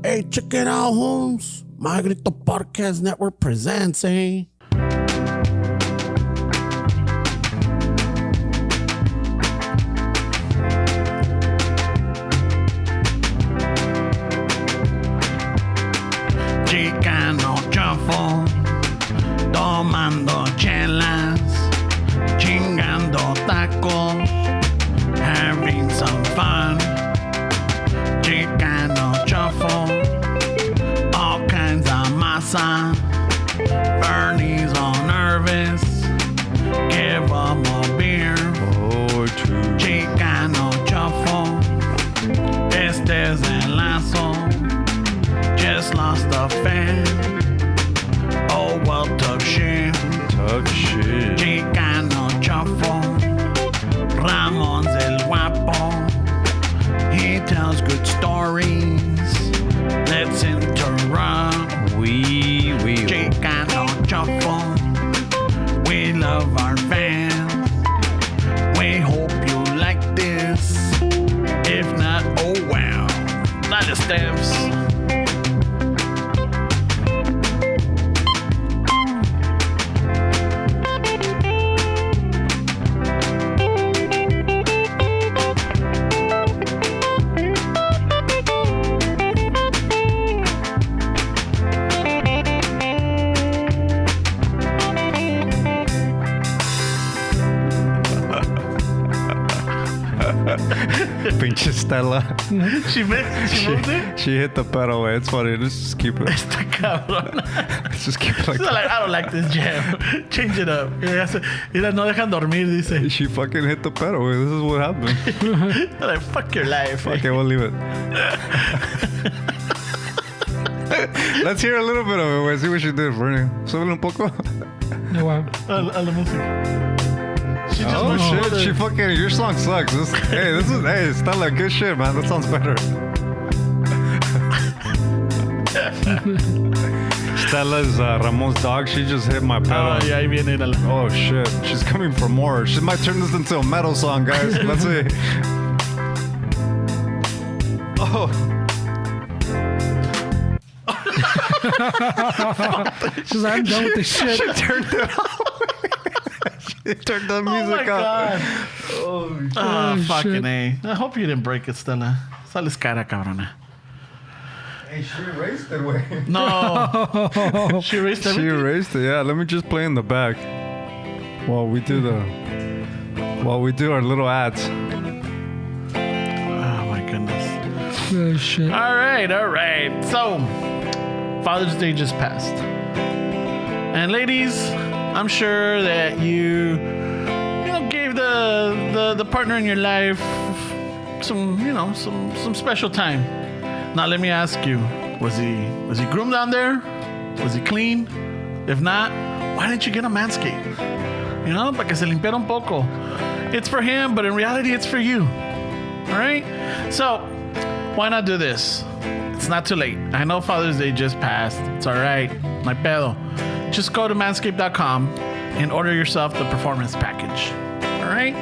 Hey, check it out, Holmes. Magrito Podcast Network presents, eh? Chicano shuffle, tomando chelas, chingando tacos, having some fun. Chicano shuffle, all kinds of masa. Bernie's all nervous, give him a beer. Oh, true. Chicano shuffle, este es el lazo. Just lost a fan. Oh, well, tough shit. Tough shit. Chicano shuffle, Ramon's el guapo. He tells good stories. Let's interrupt. We. Chicano shuffle. We love our fans. We hope you like this. If not, oh wow. Lot of steps. Pinche Stella. She moved it? She hit the pedal away. It's funny. Let's just keep it. Está cabrón. Let's just keep it like So that. like, I don't like this jam. Change it up. Mira, no dejan dormir, dice. She fucking hit the pedal away. This is what happened. Like, fuck your life. Okay, we'll leave it. Let's hear a little bit of it. Wait, see what she did, Bernie. Súbele un poco. No, wow. A la música. She just Oh moved shit! it. She fucking. Your song sucks. Hey, Stella, good shit, man. That sounds better. Stella's Ramon's dog. She just hit my pedal. Oh, yeah, ahí viene. Mírala. Oh shit! She's coming for more. She might turn this into a metal song, guys. Let's see. Oh. She's like, I'm done with this shit. She turned it off. She turned the music God. up. Oh, fucking shit. A. I hope you didn't break it, Stella. Sales cara, cabrona. Hey, she erased it. Wait. No. She erased She everything? erased it. Yeah, let me just play in the back while we do our little ads. Oh, my goodness. Oh, shit. All right. So, Father's Day just passed. And ladies, I'm sure that you gave the partner in your life some special time. Now let me ask you, was he groomed down there? Was he clean? If not, why didn't you get a Manscaped? Para que se limpiara un poco. It's for him, but in reality it's for you. All right? So, why not do this? It's not too late. I know Father's Day just passed. It's all right. My pedo. Just go to manscaped.com and order yourself the performance package. All right?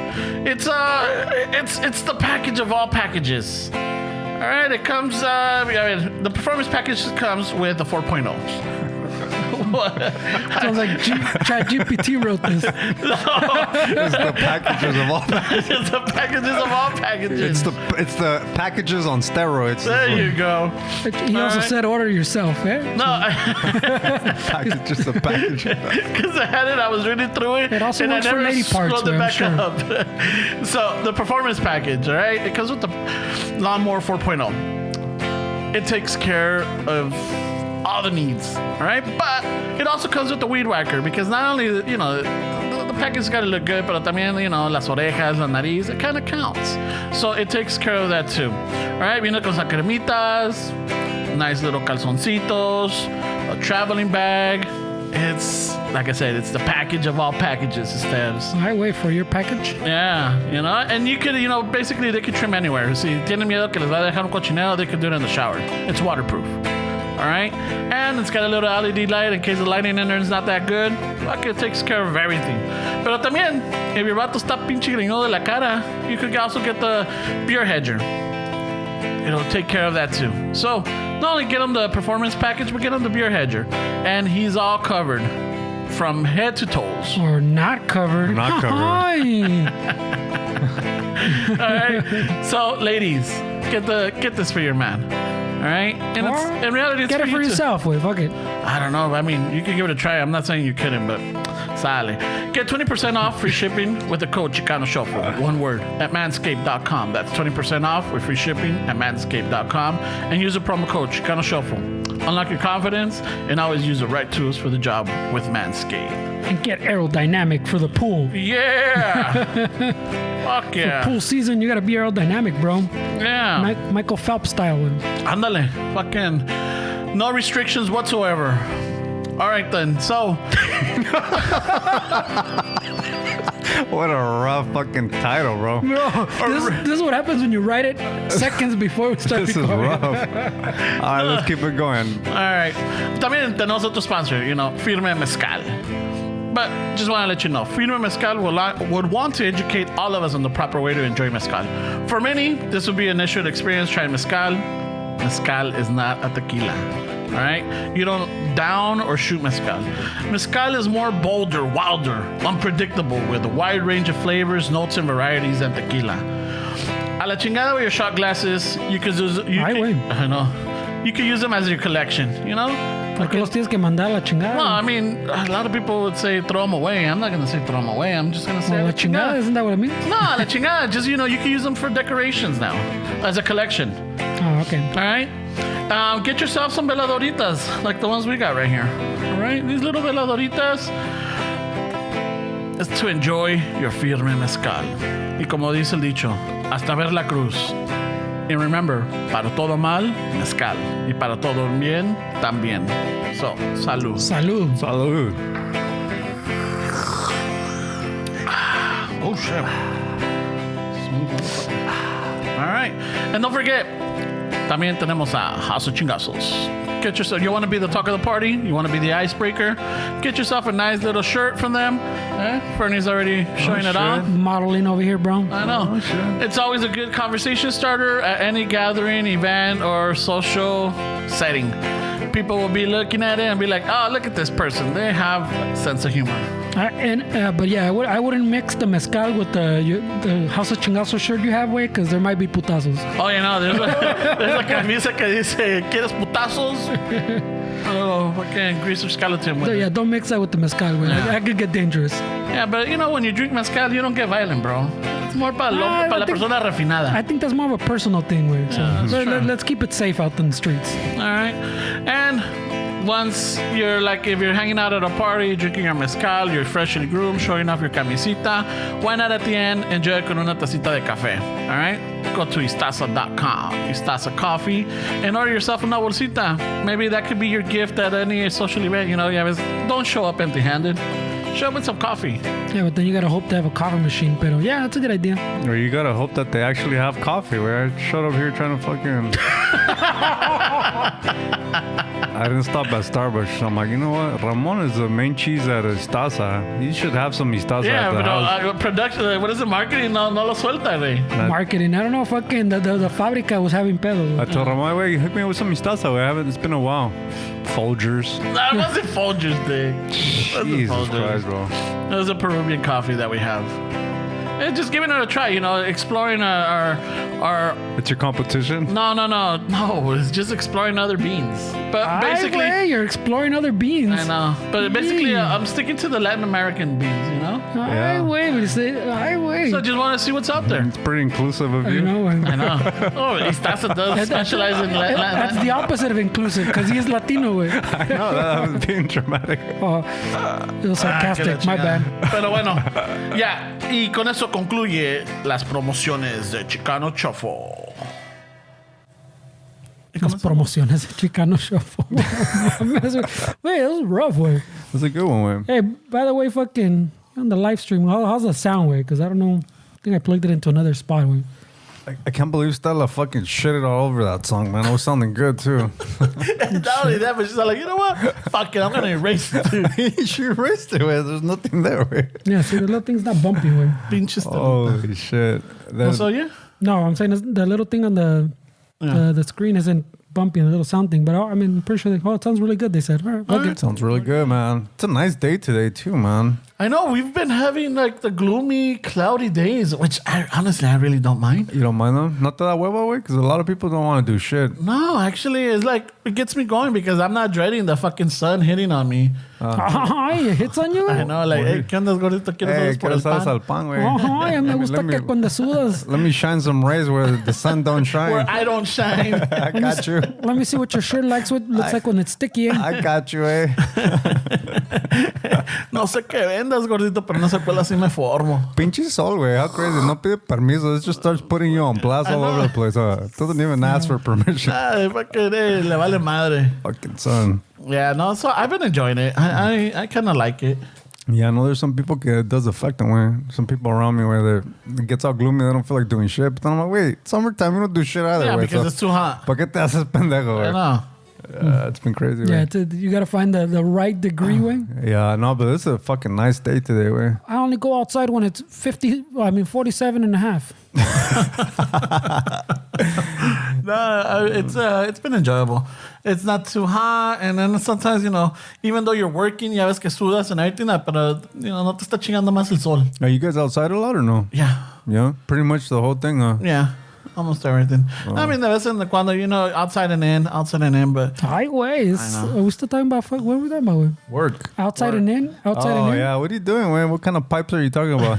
It's the package of all packages. All right, it comes the performance package comes with the 4.0. Sounds like ChatGPT wrote this. It's the packages of all packages. It's the packages of all packages. It's the packages on steroids. There you go. He also right. said order yourself, eh? No, Just a package. because I had it, I was reading through it. It also and works I for never lady parts, scrolled it man, back sure. up. So the performance package, all right, it comes with the Lawnmower 4.0. It takes care of all the needs, all right? But it also comes with the weed whacker because not only, the package got to look good, but también, las orejas, la nariz, it kind of counts. So it takes care of that too. All right, viene con sus cremitas, nice little calzoncitos, a traveling bag. It's, like I said, it's the package of all packages, Steves. I wait for your package. Yeah, and you could, basically they could trim anywhere. Si tienen miedo que les va a dejar un cochinero, they could do it in the shower. It's waterproof. All right? And it's got a little LED light in case the lighting in there is not that good. fuck, it takes care of everything. Pero también, if your vato está pinche greñudo de la cara, you could also get the beer hedger. It'll take care of that too. So, not only get him the performance package, but get him the beer hedger. And he's all covered from head to toes. Or not covered. Not covered. Hi. All right. So, ladies, get this for your man. All right. And Or it's, in reality, it's get it for you too. yourself, wait, fuck it. I don't know. I mean, you can give it a try. I'm not saying you couldn't, but sale. Get 20% off free shipping with the code Chicano Shuffle. One word at manscaped.com. That's 20% off with free shipping at manscaped.com. And use the promo code Chicano Shuffle. Unlock your confidence and always use the right tools for the job with Manscaped. And get aerodynamic for the pool. Yeah. Fuck yeah. Pool season, you gotta be aerodynamic, bro. Yeah. Michael Phelps style. Ándale. Fucking no restrictions whatsoever. All right then. So. What a rough fucking title, bro. No, this is what happens when you write it seconds before we start This is recording. rough. All right, let's keep it going. All right. También tenemos otro sponsor, Firme Mezcal. But just want to let you know, Firme Mezcal would want to educate all of us on the proper way to enjoy mezcal. For many, this would be an initial experience trying mezcal. Mezcal is not a tequila. All right? You don't down or shoot mezcal. Mezcal is more bolder, wilder, unpredictable with a wide range of flavors, notes, and varieties than tequila. A la chingada with your shot glasses, you could use. I know. You could use them as your collection, Porque los tienes que mandar a la chingada. Well, I mean, a lot of people would say throw them away. I'm not going to say throw them away. I'm just going to say la chingada, isn't that what it means? No, la chingada. Just, you can use them for decorations now as a collection. Oh, okay. All right? Get yourself some veladoritas like the ones we got right here. All right? These little veladoritas is to enjoy your Firme Mezcal. Y como dice el dicho, hasta ver la cruz. And remember, para todo mal, mezcal. Y para todo bien, también. So, salud. Salud. Salud. Oh, shit. All right. And don't forget, también tenemos a House of Chingazos. Get yourself, you want to be the talk of the party? You want to be the icebreaker? Get yourself a nice little shirt from them. Fernie's already showing it off. Modeling over here, bro. I know. It's always a good conversation starter at any gathering, event, or social setting. People will be looking at it and be like, oh, look at this person. They have a sense of humor. But yeah, I wouldn't mix the mezcal with the House of Chingazo shirt you have, way, because there might be putazos. Oh, there's a camisa que dice, ¿quieres putazos? Oh, fucking grease your skeleton with Yeah, it. don't mix that with the mezcal, way. That could get dangerous. Yeah, but when you drink mezcal, you don't get violent, bro. It's more para la persona refinada. I think that's more of a personal thing, way. So let's keep it safe out in the streets. All right. And once you're if you're hanging out at a party, drinking your mezcal, you're freshly groomed, showing off your camisita, why not at the end enjoy con una tacita de café? All right? Go to istaza.com, Istaza Coffee, and order yourself una bolsita. Maybe that could be your gift at any social event. Don't show up empty-handed. Show up with some coffee. Yeah, but then you gotta hope to have a coffee machine. Pero yeah, that's a good idea. Or you gotta hope that they actually have coffee. Where I showed up here trying to fucking. I didn't stop at Starbucks. So I'm like, you know what? Ramon is the main cheese at Istaza. You should have some Istaza Yeah, at the house. but production, what is it? Marketing? No lo suelta, güey. Marketing. I don't know. Fucking the fábrica was having pedos. I told Ramon, wait, hook me up with some Istaza. It's been a while. Folgers. That wasn't Folgers Day. Jesus Christ, bro. It was a Peruvian coffee that we have. And just giving it a try, exploring our It's your competition? No, it's just exploring other beans. But basically, you're exploring other beans. I know. But basically, I'm sticking to the Latin American beans, Yeah. So I just want to see what's out there. It's pretty inclusive of I you. know. I know. Oh, Istaza does specialize in That's the opposite of inclusive, because he is Latino, way. I know, that was being dramatic. Oh, it was sarcastic. My bad. Pero bueno, ya. Y con eso concluye las promociones de Chicano Shuffle. Las promociones de Chicano Shuffle. Wait, that was rough, way. That's a good one, man. Hey, by the way, fucking on the live stream, how's the sound, way? Because I don't know. I think I plugged it into another spot, way. I can't believe Stella fucking shitted all over that song, man. It was sounding good, too. Not only that, but she's like, you know what? Fuck it, I'm gonna erase it too. She erased it, güey. There's nothing there, güey. Yeah, see, the little thing's not bumpy, way. Pinches. Holy shit. That- So yeah. No, I'm saying the little thing on the screen isn't bumpy, the little sound thing. But I mean, I'm pretty sure, it sounds really good, they said. All right, okay. Sounds really good, man. It's a nice day today, too, man. I know we've been having like the gloomy, cloudy days, which honestly I really don't mind. You don't mind them? Not that huevo, way, because a lot of people don't want to do shit. No, actually, it's like it gets me going because I'm not dreading the fucking sun hitting on me. Ay, it hits on you. I know, like, hey, ¿qué andas, gordito? ¿Quieres Hey, saber por el sabes pan? al pan, güey. Ay, me gusta que cuando sudas. Let me shine some rays where the sun don't shine. Where I don't shine. I got you. Let me see what your shirt looks like when it's sticky. Eh? I got you, eh? No sé qué vendas, gordito, pero no sé cuál así me formo. Pinche sol, güey. How crazy. No pide permiso. It just starts putting you on blast all over the place. Doesn't even ask for permission. Ah, fucking, le vale madre. Fucking sun. Yeah, no, so I've been enjoying it. I kind of like it. Yeah, I know there's some people que it does affect them, where some people around me where it gets all gloomy, they don't feel like doing shit. But then I'm like, wait, summertime, you don't do shit either. Yeah, güey. because it's too hot. ¿Para qué te haces pendejo, I güey? know. Yeah, it's been crazy, Yeah, güey. you got to find the right degree way. Yeah, no, but it's a fucking nice day today, güey. I only go outside when it's 47 and a half. No, it's been enjoyable. It's not too hot, and then sometimes, even though you're working, ya ves que sudas and everything, pero, no te está chingando más el sol. Are you guys outside a lot or no? Yeah, Yeah, pretty much the whole thing, huh? yeah, almost everything. I mean, de vez en cuando, outside and in, but Hi, way. Are we still talking about, what were we talking about? Way? Work. Outside and in? Outside and Oh, in? yeah. What are you doing, man? What kind of pipes are you talking about?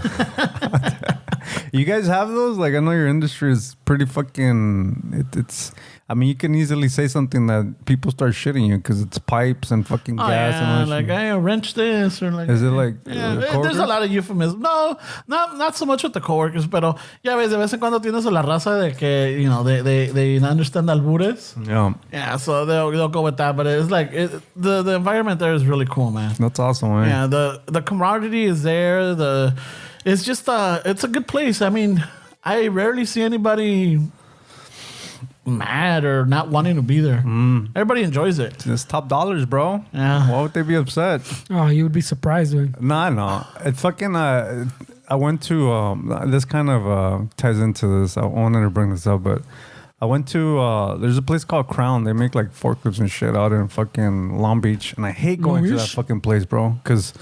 You guys have those? Like, I know your industry is pretty fucking... It's... I mean, you can easily say something that people start shitting you because it's pipes and fucking gas and all that like, shit. I wrench this, or like... Is it like... Yeah, coworkers? there's a lot of euphemisms. No, not so much with the coworkers, pero ya ves, de vez en cuando tienes a la raza de que, they understand albures. Yeah. Yeah, so they'll go with that, but it's like, the environment there is really cool, man. That's awesome, man. Yeah, the camaraderie is there. It's just, it's a good place. I mean, I rarely see anybody mad or not wanting to be there. Everybody enjoys it. It's top dollars, bro. Yeah. Why would they be upset? Oh, you would be surprised. Way. Nah, no. It's fucking... I went to... this kind of ties into this. I wanted to bring this up, but... I went to... there's a place called Crown. They make like forklifts and shit out in fucking Long Beach. And I hate going to that fucking place, bro. Because...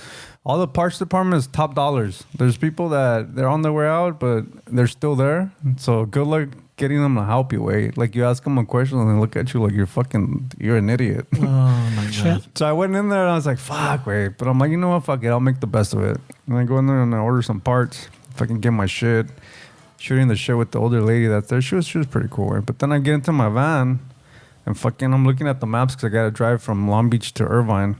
all the parts department is top dollars. There's people that they're on their way out, but they're still there. So good luck getting them to help you, wait. Like you ask them a question and they look at you like you're an idiot. Oh my God. So I went in there and I was like, fuck, wait. But I'm like, you know what? Fuck it. I'll make the best of it. And I go in there and I order some parts. If I can get my shit. Shooting the shit with the older lady that's there. She was pretty cool, right? But then I get into my van and fucking I'm looking at the maps because I got to drive from Long Beach to Irvine.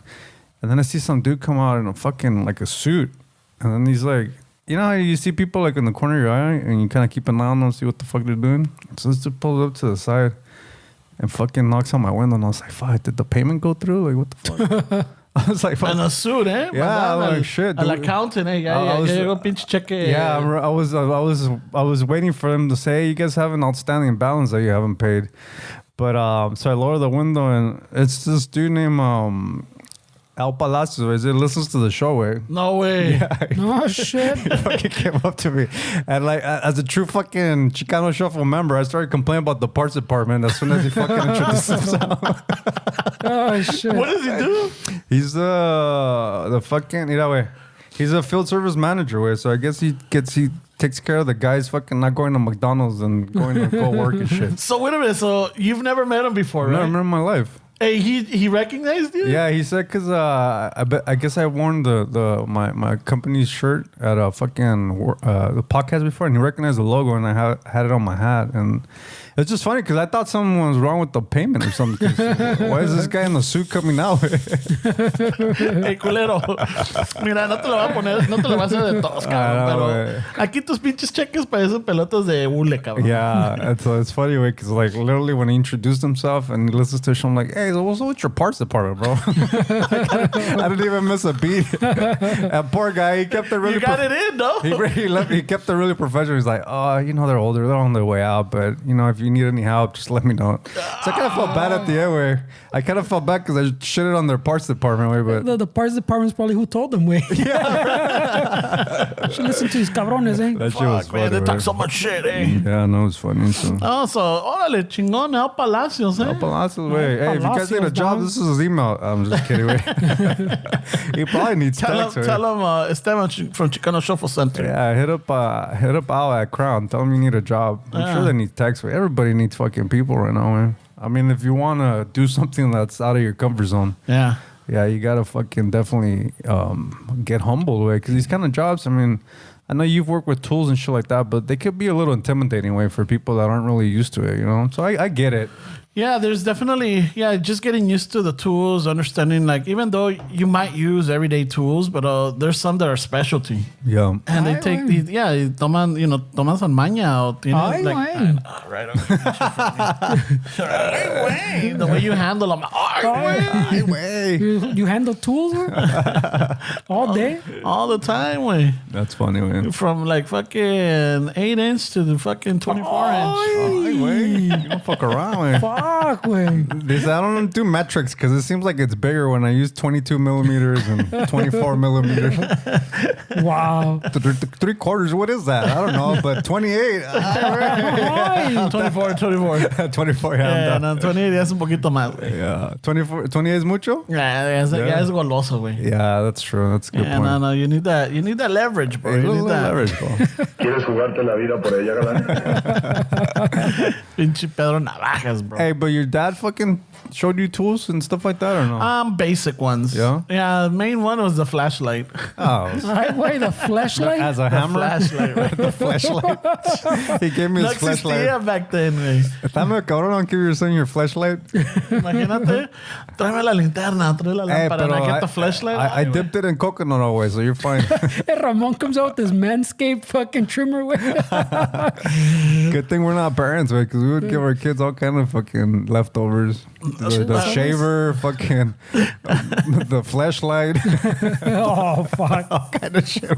And then I see some dude come out in a fucking, like a suit. And then he's like, you know how you see people like in the corner of your eye and you kind of keep an eye on them, see what the fuck they're doing? So this dude pulls up to the side and fucking knocks on my window. And I was like, fuck, did the payment go through? Like, what the fuck? I was like, fuck. And a suit, eh? Yeah, I'm like, shit, Al dude. accountant, eh? I was- llegó pinche cheque. Yeah, I was waiting for them to say, hey, you guys have an outstanding balance that you haven't paid. But, so I lower the window and it's this dude named, Al Palacios, he listens to the show, eh? No way. Oh, shit. He fucking came up to me. And like, as a true fucking Chicano Shuffle member, I started complaining about the parts department as soon as he fucking introduced himself. Oh, shit. What does he do? He's the fucking, he's a field service manager, way. So I guess he takes care of the guys fucking not going to McDonald's and going to go work and shit. So wait a minute. So you've never met him before, I right? never met in my life. Hey, he recognized you? Yeah, he said because I guess I worn my company's shirt at a fucking the podcast before, and he recognized the logo, and I had it on my hat, and it's just funny because I thought something was wrong with the payment or something. Why is this guy in the suit coming out? Hey, culero. Mira, no te lo voy a poner, no te lo voy a hacer de tos, cabrón. no, Pero aquí tus pinches cheques parecen pelotas de hule, cabrón. Yeah, it's funny because like literally when he introduced himself and he listens to the show, I'm like, hey, days. What's with your parts department, bro? I didn't even miss a beat. That poor guy, he kept it really. You got it in, though. He kept it really professional. He's like, oh, they're older, they're on their way out, but if you need any help, just let me know. So I kind of felt bad at the end where I kind of felt bad because I shitted on their parts department way, but The parts department is probably who told them, way. Should listen to these cabrones, eh? that shit was Fuck, man, funny. they talk so much shit, eh? Yeah, no, it's funny. So. Oh, so, órale, chingón, El Palacios, eh? El Palacios, way. Hey, if you guys need a Palacios, job, dog. this is his email. I'm just kidding, way. He probably needs text, way. Tell him Esteban from Chicano Shuffle Center. Yeah, hit up Al at Crown. Tell him you need a job. I'm sure they need text. Everybody needs fucking people right now, man. I mean, if you want to do something that's out of your comfort zone, Yeah. you gotta fucking definitely get humbled, way. Because these kind of jobs, I mean, I know you've worked with tools and shit like that, but they could be a little intimidating, way, for people that aren't really used to it, So I get it. Yeah, there's definitely, just getting used to the tools, understanding, like, even though you might use everyday tools, but there's some that are specialty. Yeah. And they take these, toman san maña. O tienen, Ay, like, güey. right, okay. Ay, güey. The way you handle them. Ay, güey. You handle tools all day? All the time, way. That's funny, man. From like fucking 8-inch to the fucking 24-inch. Hey, way. You don't fuck around, way. Fuck, way. I don't do metrics because it seems like it's bigger when I use 22 millimeters and 24 millimeters. Wow. 3/4, what is that? I don't know, but 28. Ay. 24. 24, Yeah, yeah. no, 28 es un poquito más, güey. Yeah. 28 is mucho? Ya es goloso, güey. Yeah, that's true. That's a good Yeah, point. No, you need that leverage, bro. Hey, You little need that. leverage, bro. ¿Quieres jugarte la vida por ella, galán? Pinche Pedro Navajas, bro. Hey, but your dad fucking showed you tools and stuff like that, or no? Basic ones. Yeah? Yeah, the main one was the flashlight. Oh. Ay, güey, the flashlight? As a hammer? Flashlight, right? The flashlight. He gave me No his flashlight. existía back then, güey. Está medio cabrón, don't give your son your flashlight. Imagínate. Tráeme la linterna, tráeme la Hey, lámpara. pero And I get the flashlight. I Ay, güey. dipped it in coconut always, so you're fine. Hey, Ramon comes out with this Manscaped fucking trimmer, way. Good thing we're not parents, right? Because we would give our kids all kind of fucking leftovers. The shaver, fucking the flashlight, Oh, fuck. all kind of shit.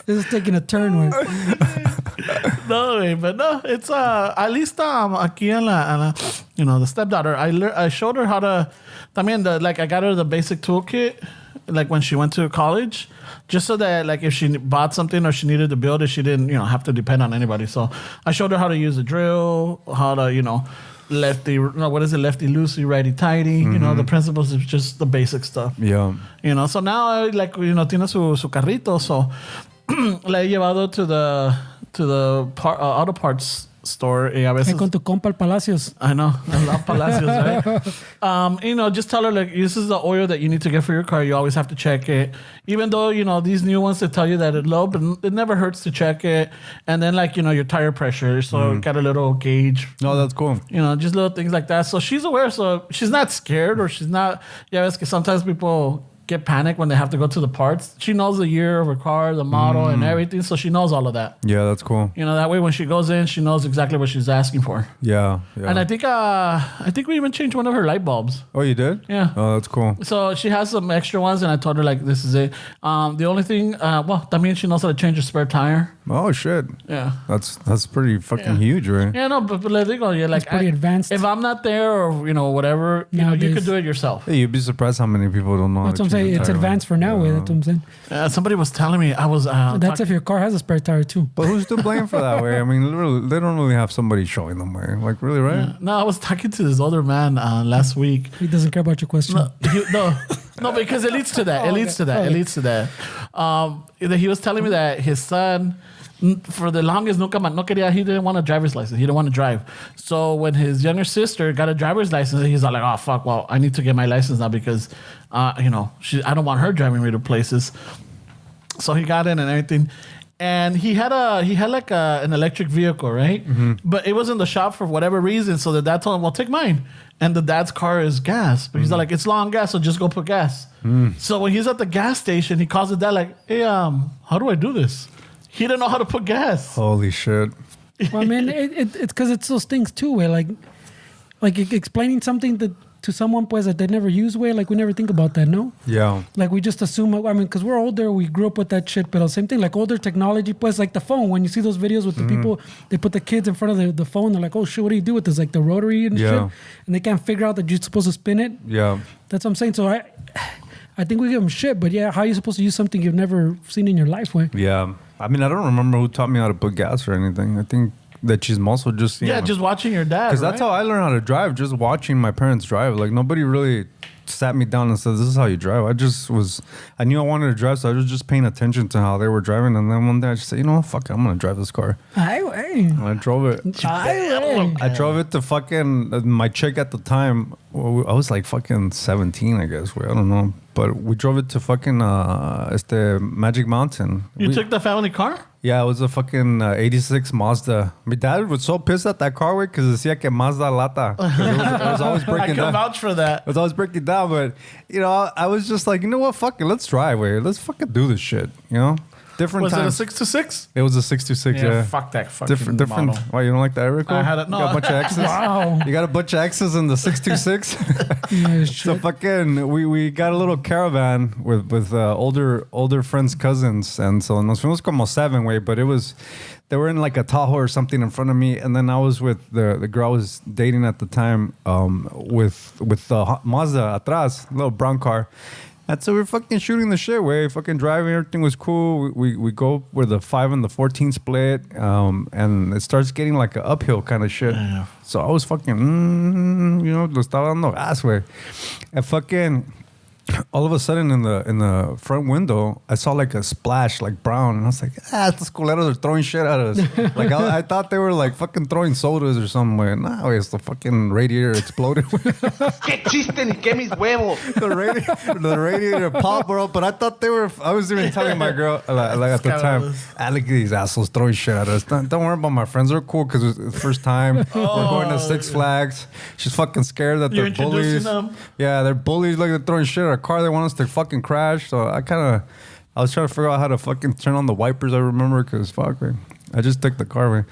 This is taking a turn, way. No, güey, but no, it's at least aquí en la the stepdaughter, I showed her how to. También I got her the basic toolkit, like when she went to college, just so that like if she bought something or she needed to build it, she didn't have to depend on anybody. So I showed her how to use a drill, how to lefty, what is it, lefty loosey, righty tighty. The principles is just the basic stuff. Yeah. So now tiene su carrito, so la he llevado to the auto parts store y a veces Hey, con tu compa el Palacios. I know, El Palacios, right? Just tell her like this is the oil that you need to get for your car. You always have to check it, even though these new ones that tell you that it's low, but it never hurts to check it. And then your tire pressure, so got a little gauge. No, that's cool. Just little things like that. So she's aware, so she's not scared or she's not. Yeah, it's 'cause sometimes people get panicked when they have to go to the parts. She knows the year of her car, the model, and everything, so she knows all of that. Yeah, that's cool. That way when she goes in, she knows exactly what she's asking for. Yeah. And I think we even changed one of her light bulbs. Oh, you did? Yeah. Oh, that's cool. So she has some extra ones, and I told her like this is it. The only thing, that means she knows how to change a spare tire. Oh shit. Yeah. That's pretty fucking huge, right? Yeah, no, but let it go. Yeah, like It's pretty advanced. If I'm not there or whatever, you Nowadays. could do it yourself. Hey, you'd be surprised how many people don't know. That's how what to I'm saying. change a It's tire, advanced for now, way. That's what I'm saying. Somebody was telling me I was. That's if your car has a spare tire, too. But who's to blame for that way? I mean, literally, they don't really have somebody showing them way. Like, really, right? No, I was talking to this older man last week. He doesn't care about your question. No, because it leads to that. It leads to that. Okay. It leads to that. He was telling me that his son, for the longest, no quería, he didn't want a driver's license. He didn't want to drive. So when his younger sister got a driver's license, he's like, oh, fuck, well, I need to get my license now because, I don't want her driving me to places. So he got in and everything. And he had like an electric vehicle, right? Mm-hmm. But it was in the shop for whatever reason. So the dad told him, well, take mine. And the dad's car is gas. But he's like, it's low on gas, so just go put gas. So when he's at the gas station, he calls the dad like, hey, how do I do this? He didn't know how to put gas. Holy shit. Well, I mean, it's because it's those things, too, where like explaining something that to someone pues that they never use, way, like we never think about that, no? Yeah. Like we just assume, I mean, because we're older, we grew up with that shit, but same thing, like older technology, pues like the phone, when you see those videos with the people, they put the kids in front of the phone, they're like, oh shit, what do you do with this? Like the rotary and shit. And they can't figure out that you're supposed to spin it. Yeah. That's what I'm saying. So I think we give them shit, but yeah, how are you supposed to use something you've never seen in your life, way? Yeah. I mean, I don't remember who taught me how to put gas or anything. I think that she's also just just watching your dad. because that's how I learned how to drive, just watching my parents drive. Like nobody really sat me down and said, this is how you drive. I knew I wanted to drive, so I was just paying attention to how they were driving. And then one day I just said, you know what, fuck it, I'm gonna drive this car. And I drove it. I drove it to fucking my chick at the time. Well, I was like fucking 17, I guess. I don't know, but we drove it to fucking Magic Mountain. You took the family car? Yeah, it was a fucking 86 Mazda. My dad was so pissed at that car, because decía que Mazda Lata. It was always I breaking can down. vouch for that. It was always breaking down, but, I was just like, you know what, fuck it, let's drive, let's fucking do this shit, Different Was times. it a 626? It was a 626, yeah. Fuck that fucking Different. model. Why, you don't like the Eric? I had it. You got a bunch of X's? Wow. You got a bunch of X's in the 626? So fucking, we got a little caravan with older friends' cousins. And so nos fuimos como 7, way, but they were in like a Tahoe or something in front of me. And then I was with the girl I was dating at the time with the Mazda atrás, little brown car. And so we're fucking shooting the shit, way fucking driving. Everything was cool. We go with the 5 and the 14 split, and it starts getting like an uphill kind of shit. Yeah. So I was fucking, lo estaba dando gas, way. And fucking, all of a sudden in the front window, I saw like a splash, like brown, and I was like, estos culeros are throwing shit at us. Like I thought they were like fucking throwing sodas or something. Way. Nah, it's the fucking radiator exploded. ¡Qué chiste ni qué mis huevos! the radiator popped, bro. But I thought they were. I was even telling my girl like at the time, look at these assholes throwing shit at us. Don't worry about my friends. They're cool because it's the first time we're going to Six Flags. She's fucking scared that You're they're bullies. introducing them? Yeah, they're bullies. Like they're throwing shit at a car. They want us to fucking crash. So I was trying to figure out how to fucking turn on the wipers. I remember because fuck, man. I just took the car, man.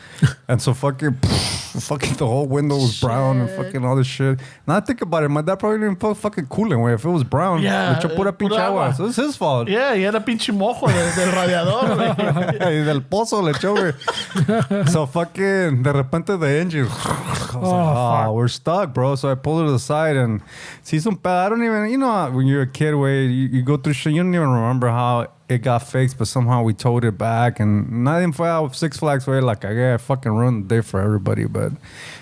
And so fucking the whole window was brown and fucking all this shit. Now I think about it, my dad probably didn't put fucking coolant, way. If it was brown, Yeah, le echó pura pinche pura agua. agua. So it's his fault. Yeah, y era pinche mojo del radiador, güey. Y del pozo le echó, güey. So fucking, de repente the engine. I was like, we're stuck, bro. So I pulled it to the side and see some I don't even, when you're a kid, way, you go through shit, you don't even remember how it got fixed, but somehow we towed it back, and nothing fue out of Six Flags, way. Like I fucking ruined the day for everybody, but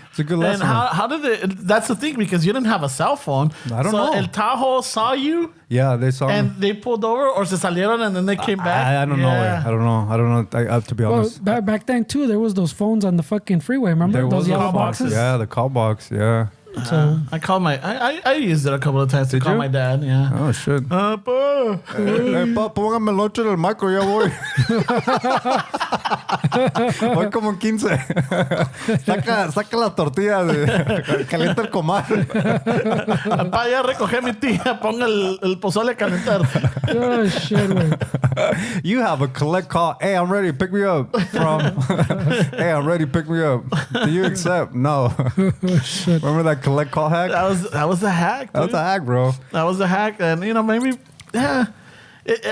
it's a good lesson. And how did it? That's the thing, because you didn't have a cell phone. I don't know. El Tahoe saw you Yeah, they saw and me. they pulled over, or se salieron and then they came back. I don't know. Yeah. I don't know. I have to be Well, honest. back then too, there was those phones on the fucking freeway. Remember There those was yellow call boxes? Yeah, the call box. Yeah. So I called I used it a couple of times to Did call you? my dad. Yeah. Oh shit. Pa. Hey, pa, póngame el 8 en el micro, ya voy. Voy como en 15. Saca la tortilla, calienta el comal. Pa, ya recogí a mi tía. Ponga el pozole a calentar. oh shit, güey. You have a collect call. Hey, I'm ready. Pick me up. From. Hey, I'm ready. Pick me up. Do you accept? No. Remember that collect call hack? That was a hack. That was dude. a hack, bro. That was a hack, and maybe, yeah.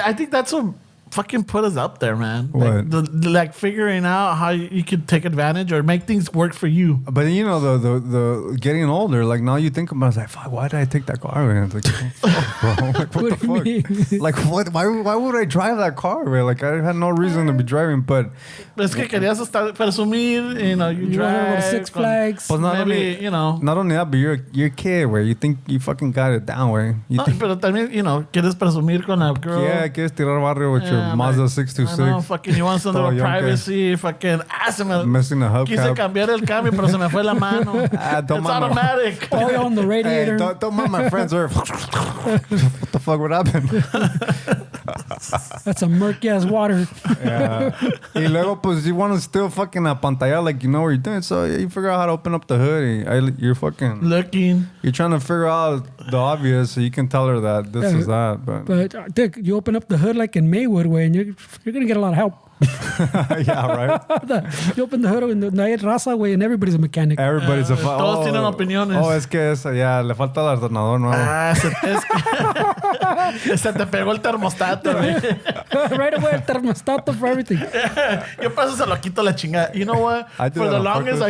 I think that's what fucking put us up there, man. What? Like figuring out how you could take advantage or make things work for you. But the getting older, like now you think about it, it's like, fuck, why did I take that car? Man? It's like, fuck, bro. Like, what the What do you fuck? mean? Like, what? Why would I drive that car? Man? Like, I had no reason to be driving, but Es que querías estar presumir, you You want to go drive to Six con- Flags? Pues not Maybe, only, not only that, but you're a kid, where you think you fucking got it down, where you No, think, pero también, quieres presumir con la girl. yeah, quieres tirar barrio with your Mazda I 626. know, fucking, you want some Todo little yonke. privacy, fucking, se me... Missing the Quise hubcap. cambiar el cambio, pero se me fue la mano. Don't It's mind my- automatic. Oil on the Hey, radiator. don't mind my friends. What the fuck would happen? That's a murky ass water. Yeah. Y luego, pues, you want to still fucking apantalla like you know what you're doing. So you figure out how to open up the hood. You're fucking... Looking. You're trying to figure out the obvious so you can tell her that this is that. But Dick, you open up the hood like in Maywood way and you're going to get a lot of help. Yeah, right? You open the hood in the Nayet Raza way and everybody's a mechanic. Everybody's a... Todos tienen opiniones. Oh, es que ya, le falta el ordenador nuevo. Se te pegó el termostato, güey. Right away, el termostato for everything. Yo paso se lo quito la chingada. You know what? I do For that the on longest,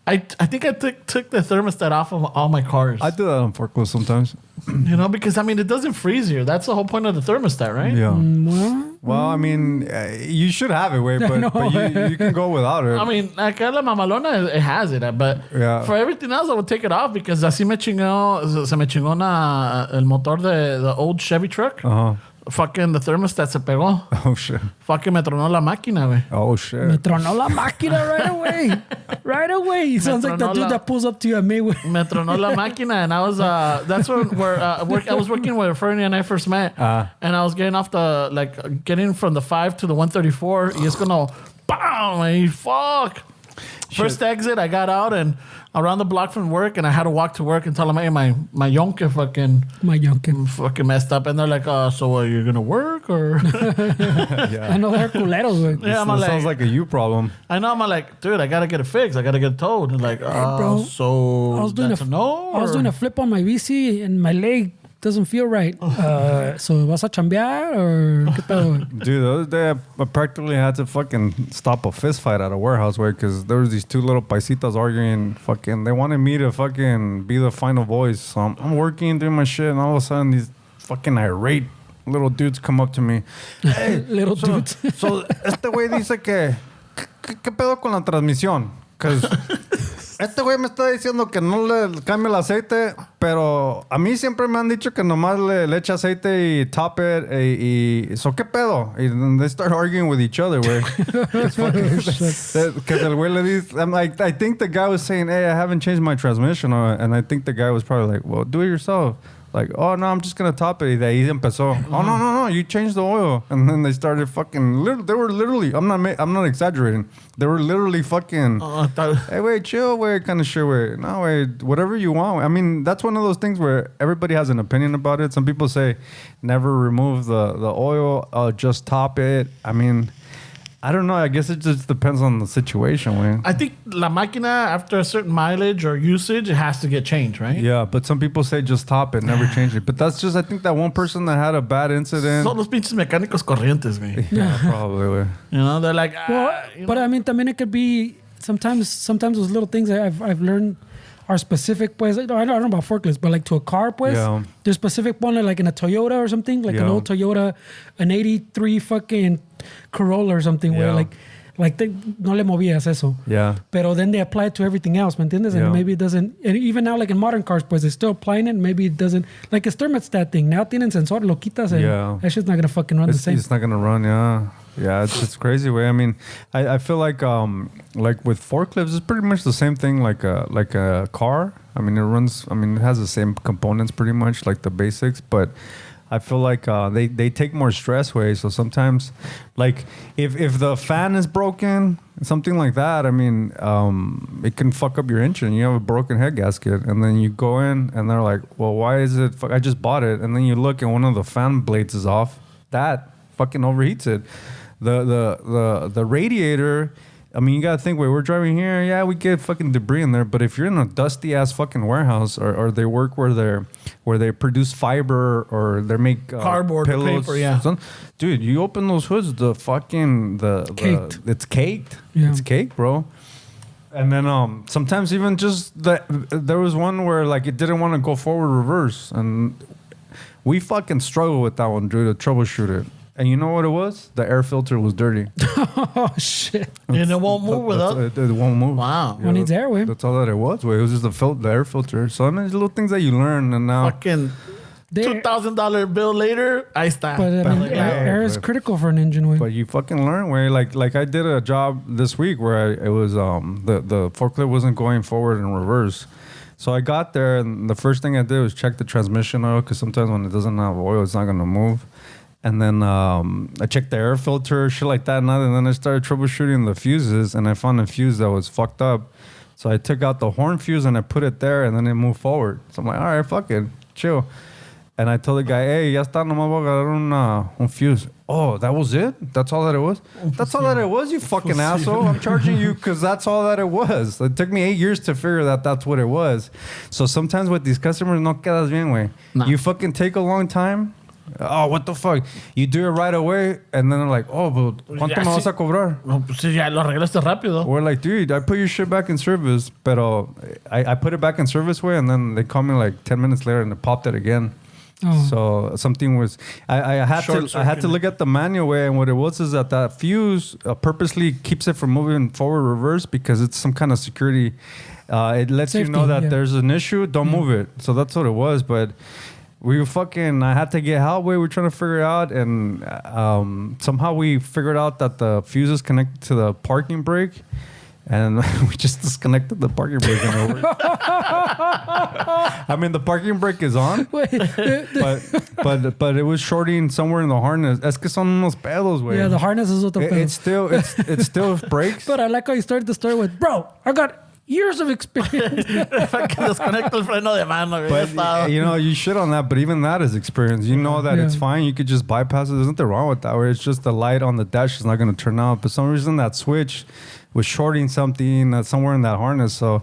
I think I took the thermostat off of all my cars. I do that on forklift sometimes. You know, because I mean, it doesn't freeze you. That's the whole point of the thermostat, right? Yeah. Well, Well, I mean, you should have it, way, but, know. but you can go without it. I mean, acá la mamalona, it has it, but Yeah. for everything else, I would take it off because así se me chingó el motor de the old Chevy truck. Uh-huh. Fucking the thermostat se pegó. Oh, shit. Fucking me tronó la máquina, güey. Oh, shit. me tronó la máquina right away. Right away. He sounds like the tronó dude la- that pulls up to you at Maywood. Me tronó la máquina, and I was that's where I was working with Firme and I first met, and I was getting off getting from the 5 to the 134. Y es como, bam, y fuck. First exit, I got out and around the block from work, and I had to walk to work and tell them, hey, my yonke My yonkin. fucking messed up, and they're like, so are you gonna work or? I know they're culeros, güey. Yeah, I'm That like, sounds like a you problem. I know, I'm like, dude, I gotta get it fixed. I gotta get it towed. And like, bro, so I was doing that's a no. I was or- doing a flip on my VC and my leg doesn't feel right. So vas a chambear or qué pedo, güey? Dude, the other day I practically had to fucking stop a fist fight at a warehouse where because there was these two little paisitas arguing. Fucking, they wanted me to fucking be the final voice. So I'm working, doing my shit, and all of a sudden these fucking irate little dudes come up to me. Hey, Little dudes. So este güey dice que ¿qué pedo con la transmisión? Because este güey me está diciendo que no le cambie el aceite, pero a mí siempre me han dicho que nomás le echa aceite y top it y so ¿qué pedo? Y they start arguing with each other, güey. Because el güey le dice, I'm like, I think the guy was saying, hey, I haven't changed my transmission, and I think the guy was probably like, well, do it yourself. Like, oh, no, I'm just going to top it. Y de ahí empezó. Oh, no, you changed the oil. And then they started fucking... They were literally... I'm not exaggerating. They were literally fucking... Hey, wait, chill, wait, kind of shit, wait. No, wait, whatever you want. I mean, that's one of those things where everybody has an opinion about it. Some people say, never remove the oil, just top it. I mean... I don't know. I guess it just depends on the situation, man. I think la máquina, after a certain mileage or usage, it has to get changed, right? Yeah, but some people say just top it, never change it. But that's just, I think that one person that had a bad incident. Son los pinches mecánicos corrientes, güey. Yeah, probably. Güey. You know, they're like, Well, but I mean, también it could be sometimes those little things that I've learned are specific. Pues I don't know about forklifts, but like to a car, pues Yeah. there's specific one like in a Toyota or something, like an Yeah. old Toyota, an '83 fucking Corolla or something, where Yeah. no le movías eso. Yeah. Pero then they apply it to everything else, ¿me entiendes? Yeah. And maybe it doesn't. And even now, like in modern cars, pues they're still applying it. Maybe it doesn't. Like it's thermostat thing. Now tienen sensor, lo quitas, and Yeah. that shit's not gonna fucking run the same. It's not gonna run, yeah. Yeah, it's crazy way. I mean, I feel like with forklifts, it's pretty much the same thing like a car. I mean, it has the same components pretty much, like the basics, but I feel like they take more stress way. So sometimes, like if the fan is broken, something like that, I mean, it can fuck up your engine. You have a broken head gasket, and then you go in, and they're like, "Well, why is it? I just bought it." And then you look, and one of the fan blades is off. That fucking overheats it. The radiator. I mean, you gotta think, wait, we're driving here, yeah, we get fucking debris in there, but if you're in a dusty ass fucking warehouse or they work where they produce fiber or they make Cardboard or pillows, paper, yeah. Dude, you open those hoods, Caked. it's caked. Yeah. It's caked, bro. And then sometimes even just there was one where like it didn't want to go forward reverse, and we fucking struggled with that one, dude, to troubleshoot it. And you know what it was? The air filter was dirty. Oh shit! and it won't move without. It won't move. Wow. One needs air, way. That's all that it was. It was just the air filter. So I mean, it's little things that you learn, and now Fucking There- $2,000 bill later, ahí está. But I mean, Yeah, air is but- critical for an engine, way. but you fucking learn where like I did a job this week where it was the forklift wasn't going forward and reverse. So I got there and the first thing I did was check the transmission oil because sometimes when it doesn't have oil, it's not gonna move. And then I checked the air filter, shit like that. And then I started troubleshooting the fuses, and I found a fuse that was fucked up. So I took out the horn fuse and I put it there, and then it moved forward. So I'm like, all right, fuck it, chill. And I told the guy, hey, ya está, nomás voy a agarrar un fuse. Oh, that was it? That's all that it was? That's all that it was, you fucking asshole. I'm charging you because that's all that it was. It took me 8 years to figure that that's what it was. So sometimes with these customers, no quedas bien, güey. Nah. You fucking take a long time. Oh, what the fuck? You do it right away, and then they're like, oh, but ¿cuánto me vas a cobrar? No, pues sí, ya lo arreglaste rápido. We're like, dude, I put your shit back in service, pero I put it back in service way, and then they call me like 10 minutes later, and they popped it again. Oh. So something was I had to look at the manual way, and what it was is that fuse purposely keeps it from moving forward reverse because it's some kind of security. It lets Safety, you know that yeah. there's an issue. Don't move it. So that's what it was. But I had to get help. We were trying to figure it out, and somehow we figured out that the fuse is connected to the parking brake. And we just disconnected the parking brake and it worked. I mean, the parking brake is on, but it was shorting somewhere in the harness. Es que son unos pedos, güey. Yeah, the harness is otro pedo. It still breaks. But I like how you started the story with, bro, I got years of experience. Que desconecta el freno de mano, güey. But you shit on that, but even that is experience. You know that it's Yeah. fine. You could just bypass it. There's nothing wrong with that. Where it's just the light on the dash is not going to turn out. But for some reason that switch was shorting something somewhere in that harness. So,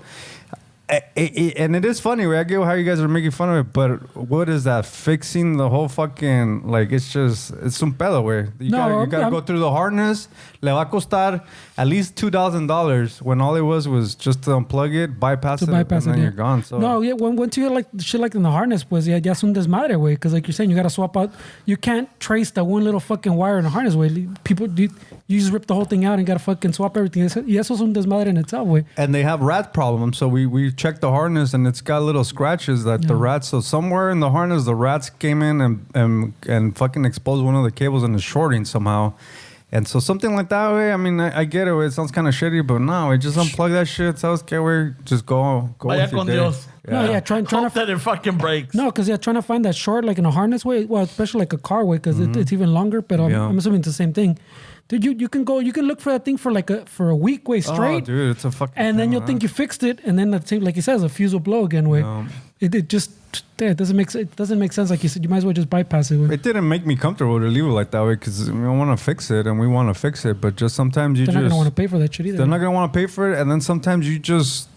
and it is funny. I get how you guys are making fun of it, but what is that? Fixing the whole fucking, like, it's un pedo, güey. You gotta go through the harness. Le va a costar at least $2,000 when all it was just to unplug it, bypass it, and then you're gone. So No, yeah, once you get like shit like in the harness, pues ya es un desmadre, güey. Because like you're saying, you gotta swap out. You can't trace that one little fucking wire in the harness, güey. You just rip the whole thing out and gotta fucking swap everything. Y eso es un desmadre in itself, güey. And they have rat problems, so we checked the harness and it's got little scratches that the rats. So somewhere in the harness, the rats came in and fucking exposed one of the cables and it's shorting somehow. And so something like that way, I mean, I get it. It sounds kind of shitty, but no, just unplug that shit. Sabes que, güey, just go Vaya with your con day. Dios. No, yeah, trying Hope to. that it fucking breaks. No, because trying to find that short like in a harness way. Well, especially like a car way, because it's even longer. But I'm assuming it's the same thing. Dude, you can look for that thing for a week way straight. Oh, dude, it's a fucking. And then you'll think you fixed it, and then like he says, a fuse will blow again. Way it just doesn't make sense. Like you said, you might as well just bypass it. Way. It didn't make me comfortable to leave it like that way because we want to fix it and we want to fix it, but just sometimes They're not gonna want to pay for that shit either. They're not gonna want to pay for it, and then sometimes you just.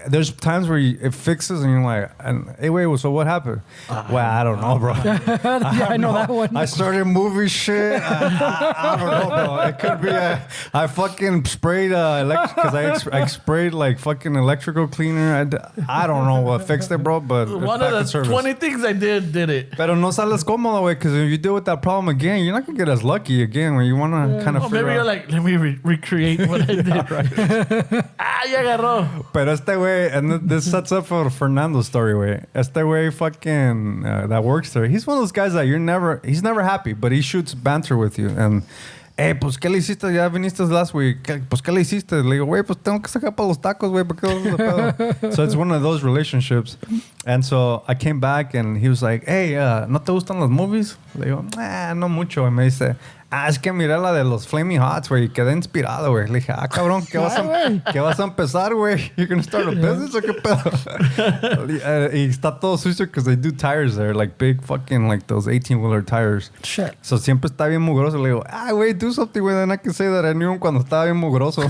There's times where it fixes and you're like, hey, wait, so what happened? Well, I don't know, bro. I know that one. I started moving shit. I don't know, bro. It could be I fucking sprayed because I sprayed like fucking electrical cleaner. I don't know what fixed it, bro, but One of the 20 things I did it. Pero no sales cómodo, way, because if you deal with that problem again, you're not gonna get as lucky again. Where you want to kind of figure maybe out. you're like, let me recreate what I did. Ya agarró. Pero este güey, and this sets up for Fernando's story, güey. Este güey fucking that works there. He's one of those guys that he's never happy, but he shoots banter with you. And, hey, pues, ¿qué le hiciste? Ya viniste last week. Pues, ¿qué le hiciste? Le digo, güey, pues, tengo que sacar para los tacos, güey, porque no es pedo. So it's one of those relationships. And so I came back and he was like, hey, ¿no te gustan las movies? Le digo, no mucho. Y me dice, es que miré la de los Flamin Hot, güey, y quedé inspirado, güey. Le dije, cabrón, ¿qué vas a empezar, güey? You're gonna start a business or qué pedo? Y está todo sucio because they do tires there, like big fucking, like those 18-wheeler tires. Shit. So siempre está bien mugroso. Le digo, güey, do something, güey. Then I can say that I knew him cuando estaba bien mugroso.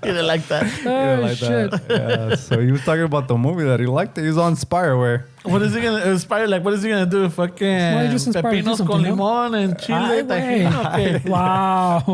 He didn't like that. Oh, shit. Yeah, so he was talking about the movie that he liked. He was on Inspire, where. What is he gonna inspire? Like, what is he gonna do? Fucking just inspire to do pepinos con something, no? limón and chile. Tajino. Wow.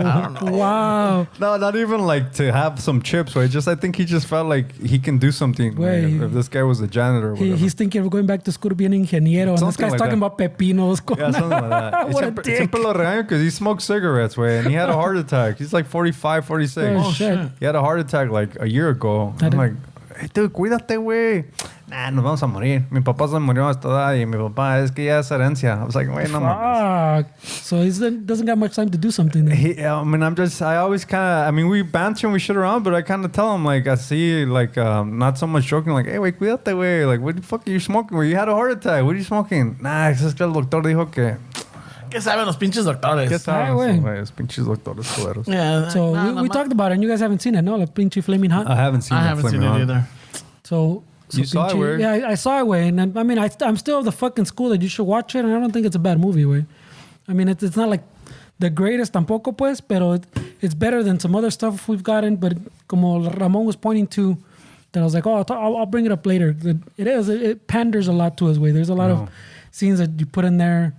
Wow. No, not even like to have some chips. Right? I think he just felt like he can do something. Wait. If this guy was a janitor or whatever. He's thinking of going back to school to be an ingeniero. And this Something guy's like talking that. about pepinos. Yeah, something like that. What a dick. Siempre lo regaño because he smoked cigarettes, way, and he had a heart attack. He's like 45, 46. Oh, shit. He had a heart attack like a year ago. I'm like, hey, dude, cuídate, güey. Nah, nos vamos a morir. Mi papá se murió a esta edad y mi papá, es que ya es herencia. I was like, wait, no mames. Fuck. So he doesn't got much time to do something then. I mean, I always kind of, I mean, we banter and we shit around, but I kind of tell him, like, I see, like, not so much joking, like, hey, wait, cuídate, güey. Like, what the fuck are you smoking? Where you had a heart attack. What are you smoking? Nah, es que el doctor dijo que... ¿Qué saben los pinches doctores? ¿Qué saben güey? esos pinches doctores culeros? Yeah, So we talked about it, and you guys haven't seen it, no? Like pinche Flamin Hot. I haven't seen it either. So You saw it, pinche- where? Yeah, I saw it, way. And I mean, I'm still of the fucking school that you should watch it, and I don't think it's a bad movie, way. I mean, it's not like the greatest tampoco, pues, pero it's better than some other stuff we've gotten. But como Ramon was pointing to, that I was like, oh, I'll bring it up later. It panders a lot to us, way. There's a lot of scenes that you put in there.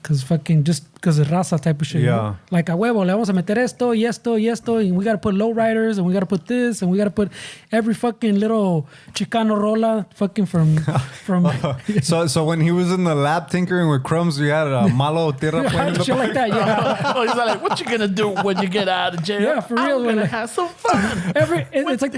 Because fucking just because of raza type of shit. Yeah. You know? Like a huevo, le vamos a meter esto, y esto, y esto, and we got to put lowriders, and we got to put this, and we got to put every fucking little Chicano rola fucking from. So when he was in the lab tinkering with crumbs, you had a malo tierra playing in the shit like that, yeah. Oh, he's like, what you gonna do when you get out of jail? Yeah, for real, I'm gonna like- have some fun. It's like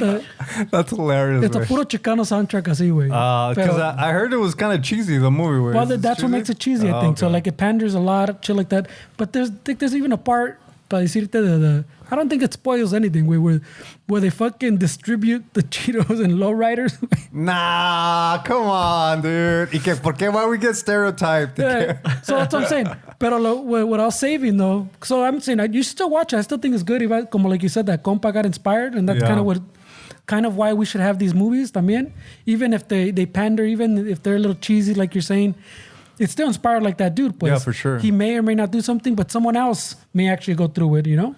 That's hilarious. it's a puro Chicano soundtrack así, güey. Because Pero- I heard it was kind of cheesy, the movie. Where Well, that's what makes it cheesy, I think. So like it panders a lot, shit like that. But there's even a part, para decirte the I don't think it spoils anything, güey, where they fucking distribute the Cheetos and lowriders. Nah, come on, dude. ¿Y que, por qué? Why we get stereotyped? Yeah, so that's what I'm saying. Pero what I was saving though, so I'm saying you should still watch it. I still think it's good. Como like you said, that compa got inspired, and that's Yeah. kind of why we should have these movies también. Even if they pander, even if they're a little cheesy, like you're saying, it's still inspired like that dude. Pues. Yeah, for sure. He may or may not do something, but someone else may actually go through it, you know?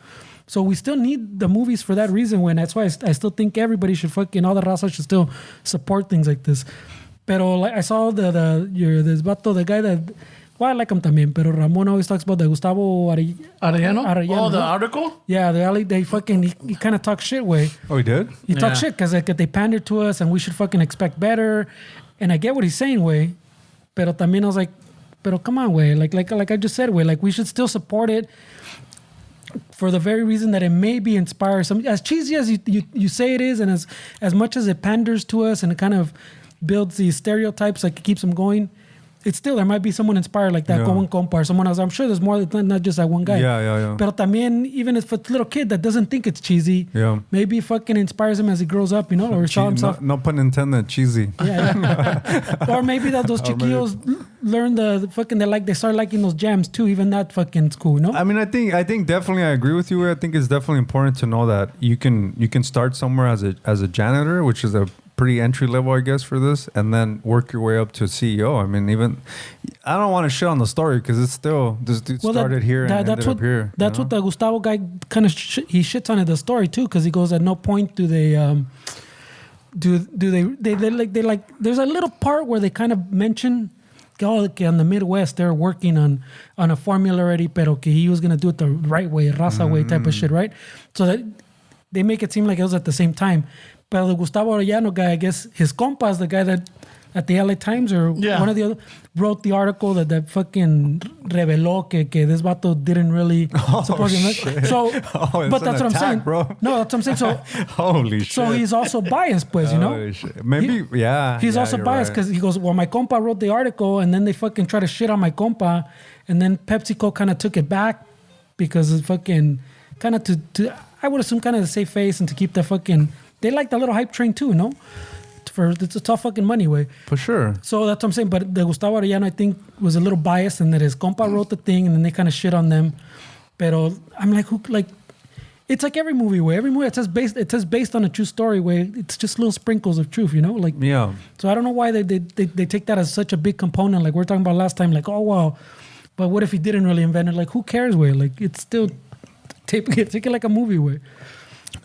So we still need the movies for that reason. When that's why I still think everybody should all the raza should still support things like this. Pero like I saw this vato, the guy that, well, I like him también, pero Ramon always talks about the Gustavo Arellano? Oh, the ¿no? article? Yeah, they fucking, he kind of talks shit, way. Oh, he did? He Yeah. talks shit because like, they pander to us and we should fucking expect better. And I get what he's saying, way. Pero también I was like, pero come on, way. Like I just said, way. Like we should still support it for the very reason that it maybe inspires some. As cheesy as you say it is, and as much as it panders to us and it kind of builds these stereotypes, like it keeps them going. It's still, there might be someone inspired like that, como un compa or someone else. I'm sure there's more, not just that one guy. Yeah. Pero también, even if it's a little kid that doesn't think it's cheesy, maybe fucking inspires him as he grows up, you know, or saw himself. No pun intended, cheesy. Yeah. Or maybe those chiquillos learn the fucking, they start liking those jams too. Even that fucking cool, no? I mean, I think definitely I agree with you. I think it's definitely important to know that you can start somewhere as a janitor, which is a pretty entry level, I guess, for this, and then work your way up to CEO. I mean, even I don't want to shit on the story because it's still this dude started here and ended up here. That's what the Gustavo guy kind of he shits on it, the story too, because he goes, at no point do they they like there's a little part where they kind of mention que on the Midwest they're working on a formula already, pero que he was gonna do it the right way, raza way type of shit, right? So that they make it seem like it was at the same time. But the Gustavo Arellano guy, I guess his compa is the guy that at the LA Times or one of the other wrote the article that fucking reveló que this vato didn't really support him. Shit. So, but an that's what I'm attack, saying, bro. No, that's what I'm saying. So, holy shit. so he's also biased, pues, you know. Holy shit. Maybe, He's also biased because he goes, well, my compa wrote the article, and then they fucking try to shit on my compa, and then PepsiCo kind of took it back because it's fucking kind of to I would assume kind of to save face and to keep the fucking. They like the little hype train too, no? It's a tough fucking money way. For sure. So that's what I'm saying. But the Gustavo Arellano, I think, was a little biased in that his compa wrote the thing and then they kind of shit on them. Pero I'm like, it's like every movie way. Every movie it says based on a true story way. It's just little sprinkles of truth, you know? Like yeah. So I don't know why they take that as such a big component. Like we were talking about last time, like, oh wow. But what if he didn't really invent it? Like who cares way? Like it's still take it like a movie way.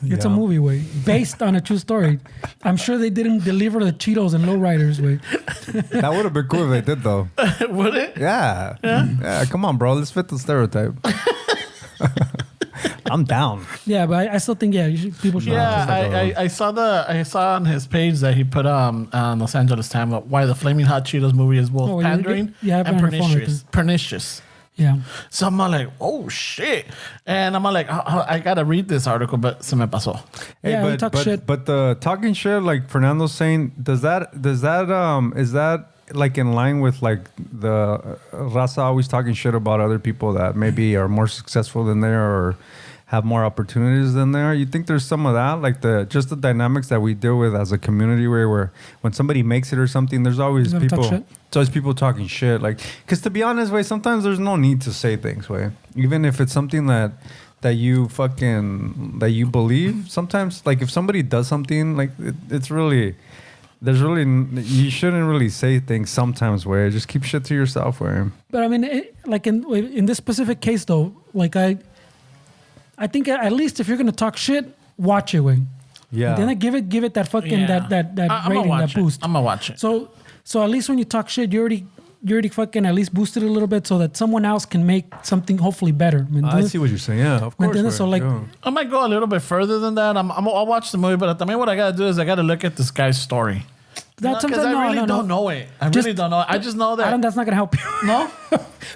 It's a movie way based on a true story. I'm sure they didn't deliver the Cheetos and lowriders way. That would have been cool if they did though. Would it? Yeah. Come on, bro. Let's fit the stereotype. I'm down. Yeah, but I still think people should. Yeah, I saw on his page that he put on Los Angeles Times why the Flamin Hot Cheetos movie is both pandering and pernicious. Yeah. So I'm like, oh shit. And I'm like, I gotta read this article, but se me pasó. Hey, Yeah, we talk shit. But the talking shit, like Fernando's saying, is that like in line with like the raza always talking shit about other people that maybe are more successful than they are or have more opportunities than they are? You think there's some of that, like the dynamics that we deal with as a community, where when somebody makes it or something, there's always You gonna talk people. shit? It's always people talking shit, like, because to be honest, way sometimes there's no need to say things, way, even if it's something that you believe. Sometimes, like if somebody does something, like it's really. You shouldn't really say things sometimes, way. Just keep shit to yourself, way. But I mean, like in this specific case, though, like I think at least if you're gonna talk shit, watch it, way. Yeah. Then I give it that fucking Yeah. that I'ma rating, watch that it. boost. I'm gonna watch it. So at least when you talk shit, you already fucking at least boosted it a little bit so that someone else can make something hopefully better. I see what you're saying. Yeah, of course. So like, yeah. I might go a little bit further than that. I'll watch the movie, but I mean, what I gotta do is I gotta look at this guy's story. that's Because something. I really No. don't know it. I really don't know. I just know that. That's not gonna help you. No?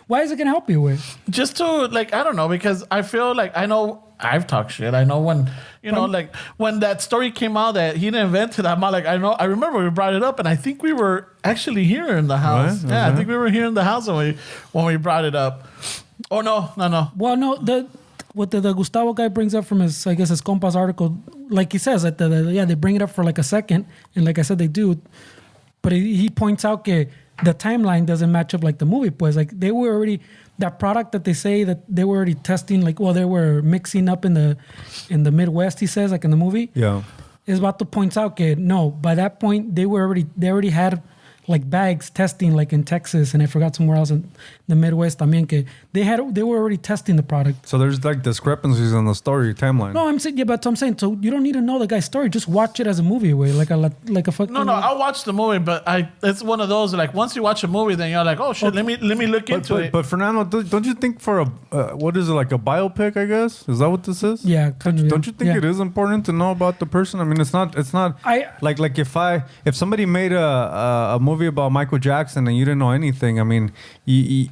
Why is it gonna help you, way? Just to, like, I don't know, because I feel like I know I've talked shit. I know when, like when that story came out that he invented, I'm like, I remember we brought it up, and I think we were actually here in the house. Right? Yeah, I think we were here in the house when we brought it up. Oh, no. Well, no, what the Gustavo guy brings up from his, I guess, his compas article, like he says, that they bring it up for like a second, and like I said, they do, but he points out that the timeline doesn't match up like the movie, pues. Like they were already, that product that they say that they were already testing, like, well, they were mixing up in the Midwest, he says, like in the movie. Yeah. Is about to point out that no, by that point they already had like bags testing, like in Texas, and I forgot somewhere else in the Midwest. I mean, they were already testing the product. So there's like discrepancies in the story timeline. No, I'm saying, yeah, but I'm saying, so you don't need to know the guy's story. Just watch it as a movie, way, like a fucking. No, I'll watch the movie, but it's one of those, like, once you watch a movie, then you're like, oh shit, let me look into it. But Fernando, don't you think for a what is it, like a biopic? I guess, is that what this is? Yeah, kind of, Don't you think yeah. it is important to know about the person? I mean, it's not. Like if somebody made a movie about Michael Jackson and you didn't know anything, I mean,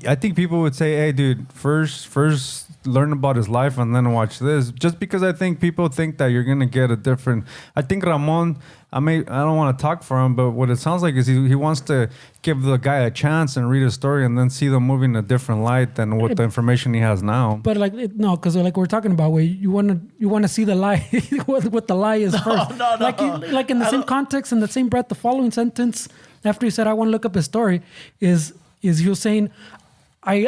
I think people would say, hey, dude, first learn about his life and then watch this. Just because I think people think that you're gonna get a different. I think Ramon. I don't want to talk for him, but what it sounds like is he wants to give the guy a chance and read a story and then see the movie in a different light than what the information he has now. But like no, because like we're talking about, where you want to see the lie, what the lie is first. No. Like in the same context, in the same breath, the following sentence after he said, "I want to look up his story," is he was saying, I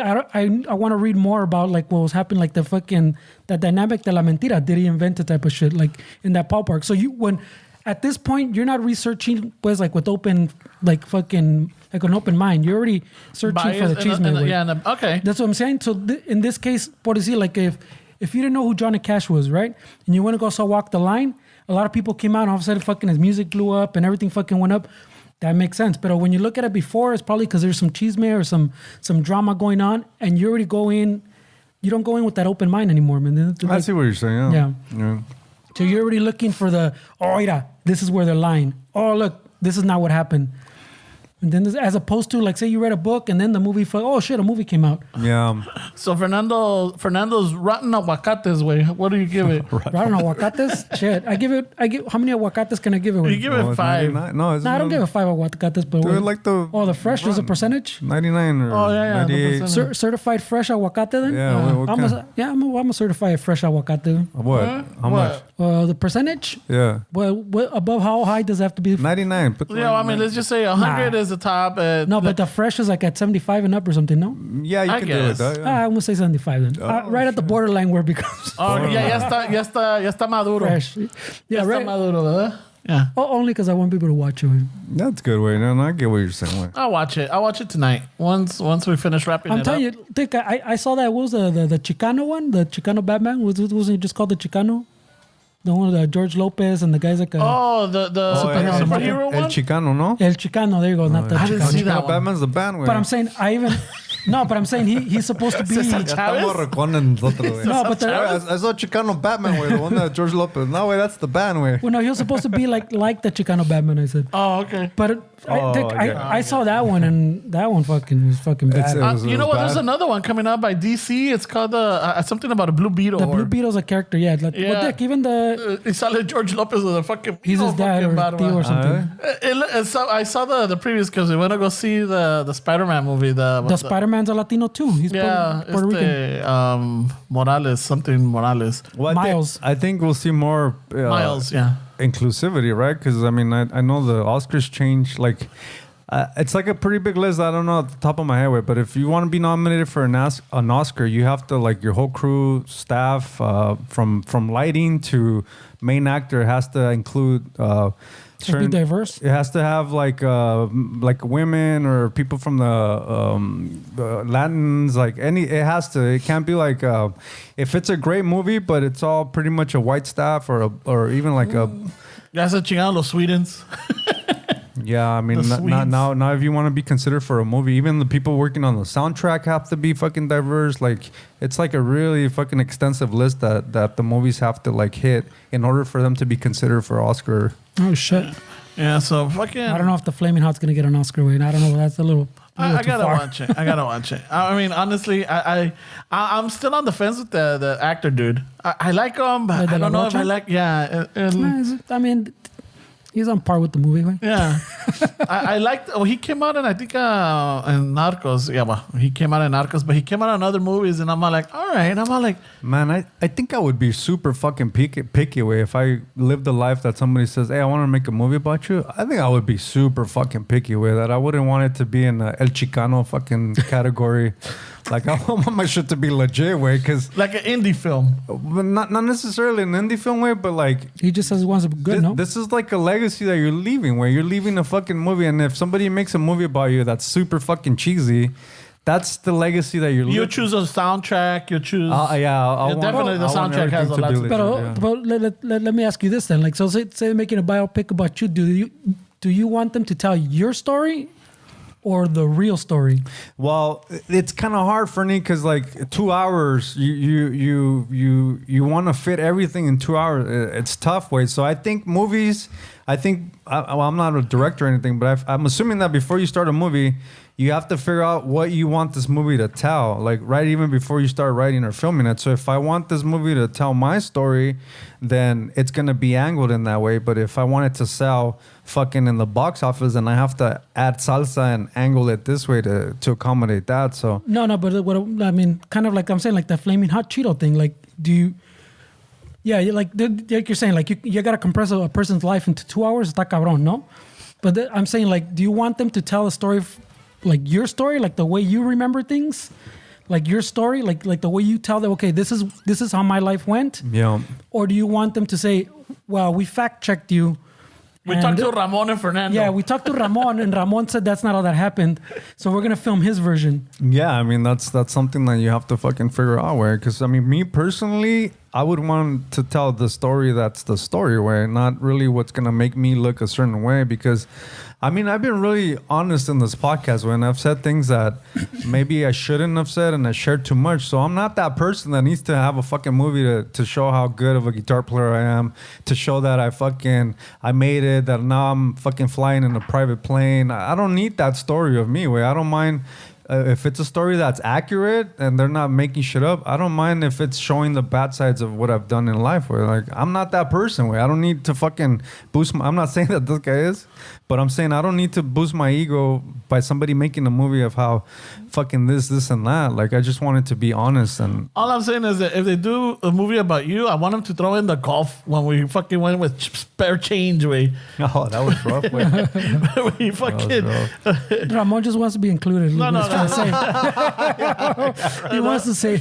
want to read more about like what was happening, like that dynamic de la mentira. Did he invent the type of shit, like in that ballpark? So at this point, you're not researching, pues, like with open, like fucking, like an open mind. You're already searching for the chisme. Okay. That's what I'm saying. So in this case, what is he like? If you didn't know who Johnny Cash was, right, and you want to go so Walk the Line, a lot of people came out and all of a sudden fucking his music blew up and everything fucking went up. That makes sense. But when you look at it before, it's probably because there's some chisme or some drama going on, and you already go in. You don't go in with that open mind anymore, man. I see what you're saying. Yeah. So you're already looking for this is where they're lying. Oh, look, this is not what happened. And then as opposed to, like, say you read a book and then the movie, oh shit, a movie came out. Yeah. So Fernando's Rotten Aguacates, way. What do you give it? Rotten Aguacates? Shit. I give how many aguacates can I give it? You give it 5. No, I don't give it 5 aguacates, but like the fresh is a percentage? 99 or Oh, yeah, 98. Certified fresh aguacate then? Yeah, what I'm gonna certify a fresh aguacate. What? How much? The percentage? Yeah. Well, above how high does it have to be? 99. Put I mean, let's just say 100 is the top. No, but the fresh is like at 75 and up or something, no? Yeah, you I can guess. do it. Yeah. I'm gonna say 75 then. Right at the borderline where it becomes ya está maduro. fresh. Ya Yeah, está right. maduro, ¿verdad? Yeah. Only because I want people to watch it. That's a good way. No, I get what you're saying. Way. I'll watch it tonight. Once we finish wrapping I'm it telling up. you, Dick, I saw that. What was the Chicano one? The Chicano Batman? Wasn't it just called the Chicano? The one with George Lopez and the guys like the superhero El one? Chicano, no? El Chicano. There you go. Not the I didn't Chicano. see that one. Batman's the band way. But I'm saying, No, but I'm saying he's supposed to be. Estamos reconen nosotros, güey. No, but I saw Chicano Batman, güey. The one that George Lopez. No, way, that's the band, güey. well, no, he was supposed to be like the Chicano Batman. I said. Oh, okay. But I saw that one, and that one was fucking bad. You know what? bad. There's another one coming out by DC. It's called something about a blue beetle. The Blue Beetle's a character, yeah. Like, Yeah. But Dick, even the It's like George Lopez with a fucking. he's his dad or Theo or something. So I saw the previous because we went to go see the Spider-Man movie. The Spider-Man's a Latino too. He's Puerto Rican. Morales, something Morales. Well, Miles. I think we'll see more Miles, yeah. inclusivity, right? Because I mean, I know the Oscars change. Like, it's like a pretty big list. I don't know at the top of my head, wait, but if you want to be nominated for an Oscar, you have to like your whole crew, staff, from lighting to main actor has to include. To be diverse. It has to have like women or people from the Latins, like any. It has to. It can't be like if it's a great movie, but it's all pretty much a white staff or even like a. That's a Chicano, los Swedens. Yeah, I mean, The Swedes. now if you want to be considered for a movie, even the people working on the soundtrack have to be fucking diverse. Like, it's like a really fucking extensive list that the movies have to like hit in order for them to be considered for Oscar. Oh shit! Yeah, so fucking. I don't know if the Flamin' Hot's gonna get an Oscar win. I don't know. That's a little. I too gotta far. watch it. I gotta watch it. I mean, honestly, I'm still on the fence with the actor dude. I like him, but The I don't know if Rocha? I like. Yeah, I mean, he's on par with the movie. Right? yeah. I liked. Oh, he came out in I think in Narcos. Yeah, well, he came out in Narcos, but he came out in other movies, and I'm all like, all right. I'm all like, Man, I think I would be super fucking picky way if I lived a life that somebody says, hey, I want to make a movie about you. I think I would be super fucking picky with that. I wouldn't want it to be in the El Chicano fucking category. Like, I want my shit to be legit way, because like an indie film. not necessarily an indie film way, but like, He just says he wants a good. No. this is like a legacy that you're leaving, where you're leaving a fucking movie, and if somebody makes a movie about you that's super fucking cheesy, that's the legacy that you're You leaving. choose a soundtrack. You choose. Yeah, I'll want, definitely the I want soundtrack has everything a to lot be to- legit, But yeah. let me ask you this then. Like, so say they're making a biopic about you. Do you want them to tell your story or the real story? Well, it's kind of hard for me because like 2 hours, you want to fit everything in 2 hours. It's tough, way. So I think movies. I'm not a director or anything, but I'm assuming that before you start a movie, you have to figure out what you want this movie to tell. Like right even before you start writing or filming it. So if I want this movie to tell my story, then it's gonna be angled in that way. But if I want it to sell fucking in the box office, then I have to add salsa and angle it this way to accommodate that. So No, but what I mean, kind of like I'm saying, like the Flaming Hot Cheeto thing. Like, do you? Yeah, like you're saying, like you gotta compress a person's life into 2 hours. Está cabrón, no? But I'm saying, like, do you want them to tell a story, like your story, like the way you remember things, like your story, like the way you tell them? Okay, this is how my life went. yeah. Or do you want them to say, well, we fact checked you. we talked to Ramon and Fernando. Yeah, we talked to Ramon, and Ramon said that's not how that happened. So we're gonna film his version. Yeah, I mean that's something that you have to fucking figure out, where, because I mean, me personally, I would want to tell the story that's the story, where not really what's gonna make me look a certain way. Because I mean, I've been really honest in this podcast when I've said things that maybe I shouldn't have said, and I shared too much. So I'm not that person that needs to have a fucking movie to show how good of a guitar player I am, to show that I made it, that now I'm fucking flying in a private plane. I don't need that story of me, where I don't mind. If it's a story that's accurate and they're not making shit up, I don't mind if it's showing the bad sides of what I've done in life. Where like I'm not that person. Where I don't need to fucking boost. I'm not saying that this guy is, but I'm saying I don't need to boost my ego by somebody making a movie of how fucking this and that. Like I just want it to be honest. And All I'm saying is that if they do a movie about you, I want them to throw in the golf when we fucking went with spare change way. oh, that was rough. Wait. we fucking. Ramon just wants to be included. No, no, He's trying to say. He wants to say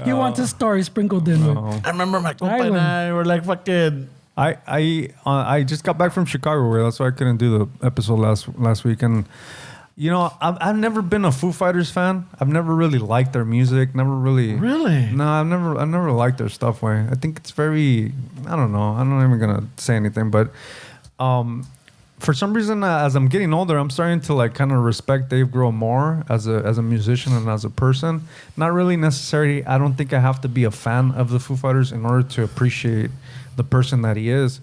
he wants his story sprinkled in. I remember my compa I and wouldn't. I were like fucking. I just got back from Chicago, where that's why I couldn't do the episode last week. And you know, I've never been a Foo Fighters fan. I've never really liked their music. Never really. Really? No, I've never liked their stuff. I think it's very. I don't know. I'm not even gonna say anything, but for some reason, as I'm getting older, I'm starting to like kind of respect Dave Grohl more as a musician and as a person. Not really necessarily. I don't think I have to be a fan of the Foo Fighters in order to appreciate the person that he is.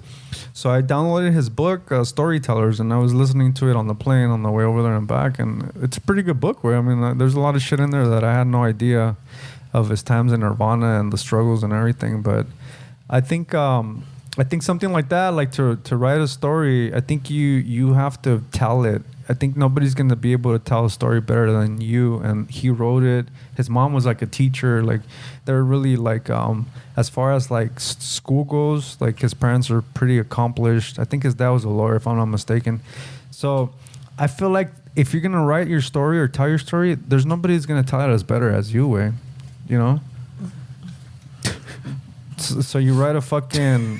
So I downloaded his book, Storytellers, and I was listening to it on the plane on the way over there and back. And it's a pretty good book. Where I mean, there's a lot of shit in there that I had no idea of his times in Nirvana and the struggles and everything. But I think something like that, like to write a story, I think you have to tell it. I think nobody's going to be able to tell a story better than you. And he wrote it. His mom was like a teacher. Like they're really like, as far as like school goes, like his parents are pretty accomplished. I think his dad was a lawyer, if I'm not mistaken. So I feel like if you're going to write your story or tell your story, there's nobody who's going to tell it as better as you, way. You know? So you write a fucking...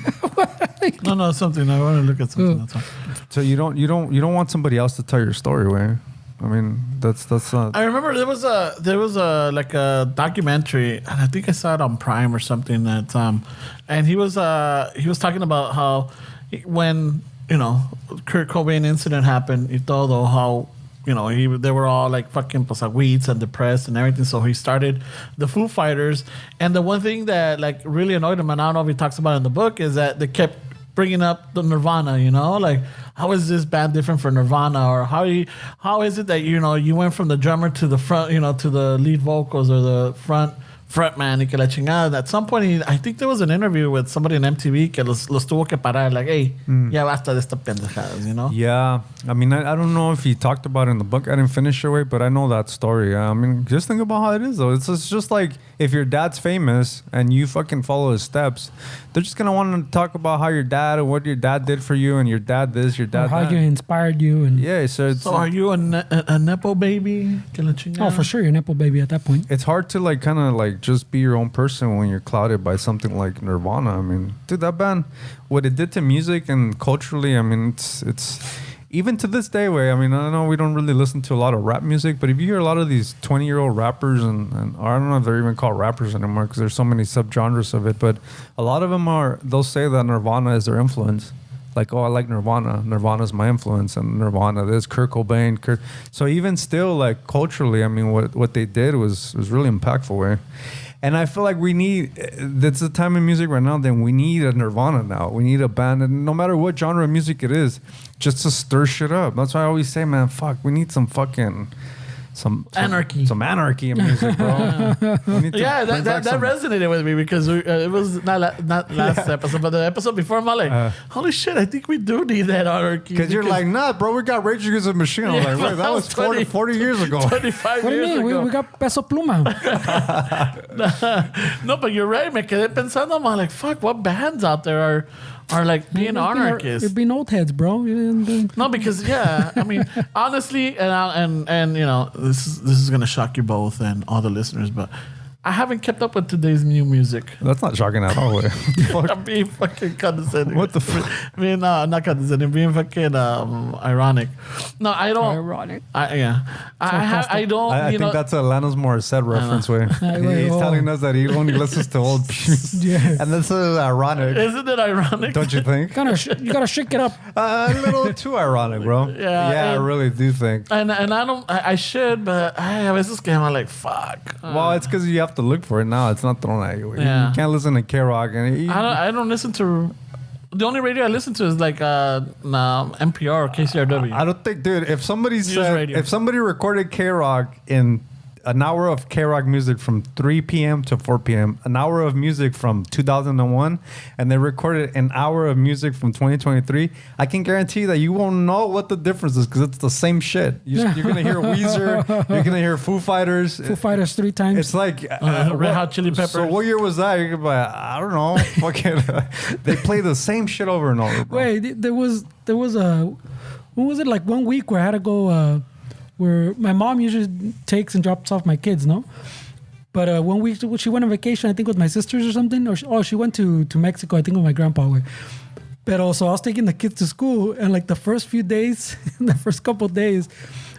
No, something. I want to look at something. That's all. So you don't want somebody else to tell your story, way. I mean, that's not... I remember there was a like a documentary, and I think I saw it on Prime or something. That and he was talking about how when Kurt Cobain incident happened, y todo, how they were all like fucking weeds and depressed and everything. So he started the Foo Fighters, and the one thing that like really annoyed him, and I don't know if he talks about it in the book, is that they kept bringing up the Nirvana. Like, how is this band different for Nirvana, or how is it that you went from the drummer to the front, to the lead vocals or the front man y que la chingada. At some point, I think there was an interview with somebody in MTV que los tuvo que parar, like, hey, ya basta de estas pendejadas, Yeah. I mean, I don't know if he talked about it in the book. I didn't finish it, but I know that story. I mean, just think about how it is, though. It's just like if your dad's famous and you fucking follow his steps, they're just going to want to talk about how your dad and what your dad did for you and your dad this, your dad how that. you inspired you. And Yeah, so are you a Nepo baby? Que la chingada? Oh, for sure, you're a Nepo baby at that point. it's hard to like kind of like just be your own person when you're clouded by something like Nirvana. I mean, dude, that band, what it did to music and culturally, I mean, it's even to this day, way. I mean, I know we don't really listen to a lot of rap music, but if you hear a lot of these 20-year-old rappers and or I don't know if they're even called rappers anymore because there's so many subgenres of it, but a lot of them they'll say that Nirvana is their influence. Like, oh, I like Nirvana. Nirvana's my influence, and Nirvana this, Kurt Cobain. So even still, like culturally, I mean, what they did was really impactful, way. And I feel like that's the time in music right now, then we need a Nirvana now. We need a band, and no matter what genre of music it is, just to stir shit up. That's why I always say, man, fuck, we need some fucking... Some anarchy. Some anarchy in music, bro. Yeah, that resonated with me because it was not last episode, but the episode before. I'm like, holy shit, I think we do need that anarchy. Because you're like, nah, bro, we got Rage Against the Machine. I was like, wait, that was 40 years ago. 25 What do years you mean? ago. We got Peso Pluma. No, but you're right. Me quedé pensando, I'm like, fuck, what bands out there are like being anarchists? It'd be old heads, bro. No, because I mean, honestly, and this is gonna shock you both and all the listeners, but I haven't kept up with today's new music. That's not shocking at all. I'm being fucking condescending. What the fuck? Being not condescending, being fucking ironic. No, I don't. Ironic. I don't. I think that's a Alanis Morissette reference, way. He's telling us that he only listens to old music. Yeah. And this is ironic. Isn't it ironic? Don't you think? You gotta shake it up. A little too ironic, bro. Yeah, I really do think. And I don't. I should, but I was just getting like, fuck. Well, it's because you have to look for it now. It's not thrown at you. Yeah. You can't listen to K-Rock. And I don't listen to. The only radio I listen to is like NPR or KCRW. I don't think, dude. If somebody radio. if somebody recorded K-Rock in an hour of K-Rock music from 3 p.m. to 4 p.m., an hour of music from 2001, and they recorded an hour of music from 2023, I can guarantee that you won't know what the difference is because it's the same shit. You're going to hear Weezer, you're going to hear Foo Fighters. Foo Fighters 3 times. It's like... Red Hot Chili Peppers. So what year was that? You're gonna be like, I don't know. Fucking, they play the same shit over and over, bro. Wait, there was a... When was it? Like 1 week where I had to go... where my mom usually takes and drops off my kids, no? But 1 week she went on vacation, I think with my sisters or something. Or she went to Mexico, I think with my grandpa. But also I was taking the kids to school, and like the first few days, the first couple of days,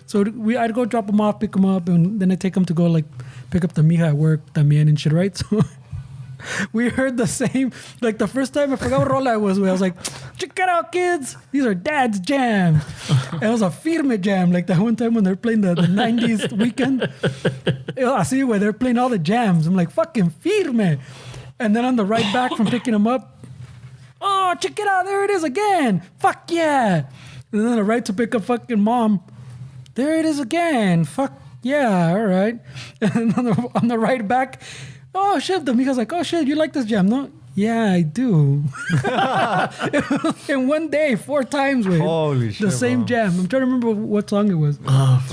so I'd go drop them off, pick them up, and then I take them to go like pick up the mija at work, también and shit, right? So we heard the same, like the first time I forgot what rola it was. I was like, check it out, kids. These are dad's jams. It was a Firme jam. Like that one time when they're playing the 90s weekend. I see where they're playing all the jams. I'm like, fucking Firme. And then on the ride back from picking them up, oh, check it out. There it is again. Fuck yeah. And then the ride to pick up fucking mom. There it is again. Fuck yeah. All right. And on the ride back, oh shit. The amiga's like, oh shit, you like this jam, no? Yeah, I do. In one day, 4 times with Holy shit, the same bro. jam. I'm trying to remember what song it was.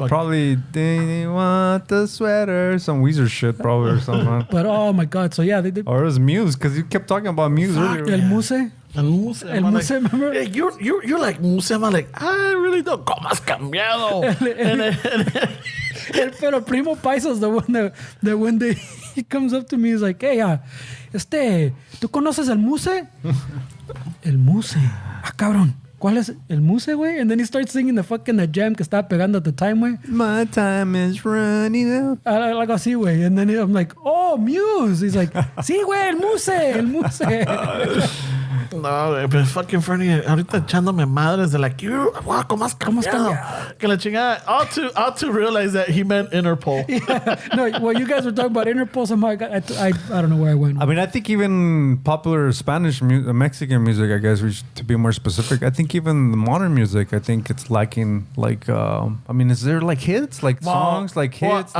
Probably, do you want the sweater? Some Weezer shit, probably, or something. But oh my god. So yeah, they did. Or it was Muse, because you kept talking about Muse earlier. El Muse. El Muse. El Muse, remember? Yeah, you're like Muse. I'm like, I really don't. ¿Cómo has cambiado? Pero Primo Paisa's the one that one day he comes up to me, he's like, hey, ¿tú conoces el Muse? El Muse. Ah, cabrón. ¿Cuál es el Muse, güey? And then he starts singing the jam que estaba pegando at the time, güey. My time is running out. Algo así, güey. And then I'm like, oh, Muse. He's like, sí, güey, el Muse. No, pero fucking Fernie, ahorita echándome madres de like, wow, ¿cómo has cambiado? Que la chingada. All to realize that he meant Interpol. Yeah. No, well, you guys were talking about Interpol somehow. I don't know where I went. I mean, I think even popular Spanish, Mexican music, I guess, to be more specific, I think even the modern music, I think it's lacking, like, I mean, is there like hits, like songs, like hits?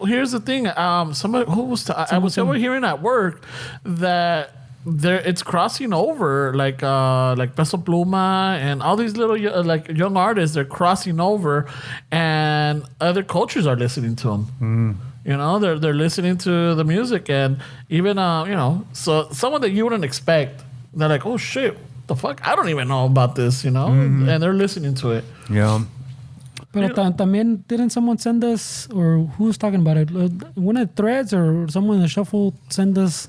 Here's the thing. Somebody who was, I was overhearing at work that it's crossing over, like Peso Pluma and all these little like young artists. They're crossing over, and other cultures are listening to them. You know, they're listening to the music, and even you know, so someone that you wouldn't expect, they're like, oh shit, the fuck, I don't even know about this, you know, and they're listening to it. Yeah. Pero también, didn't someone send us, or who was talking about it? One of the threads or someone in the shuffle send us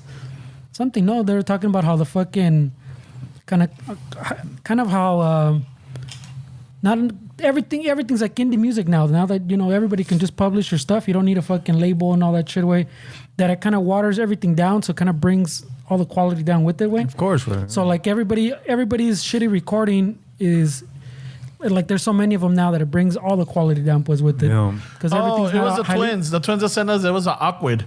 something. No, they were talking about how the fucking kind of how not everything's like indie music now. Now that, you know, everybody can just publish your stuff, you don't need a fucking label and all that shit way. That it kind of waters everything down, so it kind of brings all the quality down with it way. Of course, right. So like everybody's shitty recording is like, there's so many of them now that it brings all the quality down with it. Yeah. Because It was the twins. The twins that sent us. It was Awkward.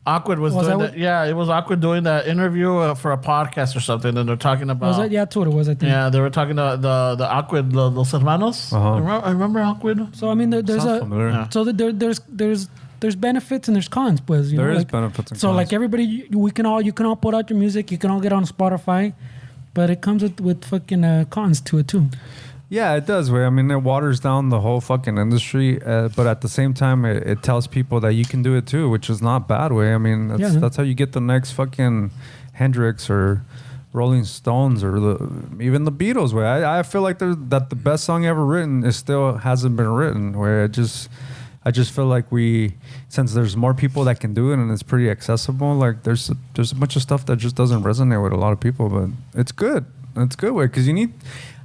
Awkward was doing that. Yeah, it was Awkward doing that interview for a podcast or something, and they're talking about. Was that? Yeah, that's what it was, I think. Yeah, they were talking to the Awkward, Los Hermanos. I remember Awkward. So I mean, there's there's benefits and there's cons, pues. There is benefits and cons. So like everybody, you can all put out your music. You can all get on Spotify, but it comes with fucking cons to it too. Yeah, it does. I mean, it waters down the whole fucking industry, but at the same time, it tells people that you can do it too, which is not bad. I mean, that's how you get the next fucking Hendrix or Rolling Stones or even the Beatles. I feel like that the best song ever written still hasn't been written. I just feel like since there's more people that can do it and it's pretty accessible, like there's a bunch of stuff that just doesn't resonate with a lot of people, but it's good. It's good because you need.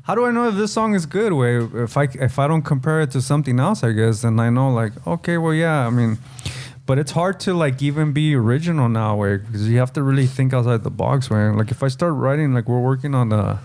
How do I know if this song is good? If I don't compare it to something else, I guess, then I know, like, okay, well, yeah, I mean, but it's hard to like even be original now, because you have to really think outside the box, Like if I start writing, like we're working on the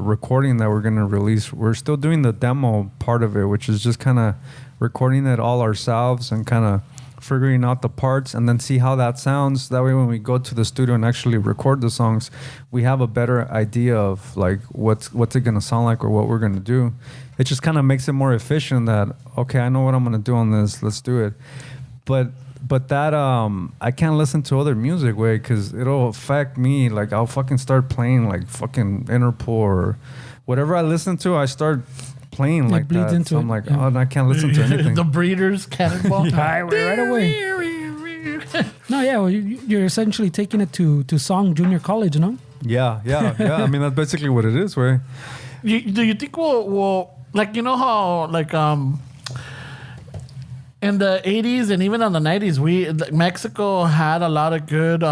recording that we're gonna release. We're still doing the demo part of it, which is just kind of recording it all ourselves and kind of figuring out the parts and then see how that sounds. That way when we go to the studio and actually record the songs, we have a better idea of like what's it going to sound like or what we're going to do. It just kind of makes it more efficient that, okay, I know what I'm going to do on this, let's do it. But that I can't listen to other music because it'll affect me. Like I'll fucking start playing like fucking Interpol or whatever I listen to, I start playing like bleeds that. Into so I'm like, oh, and I can't listen to anything. The Breeders, Cannonball. right away. No, yeah, well, you're essentially taking it to song junior college, no? Yeah. I mean, that's basically what it is, right? Do you think we'll like, you know how like in the 80s and even in the 90s, Mexico had a lot of good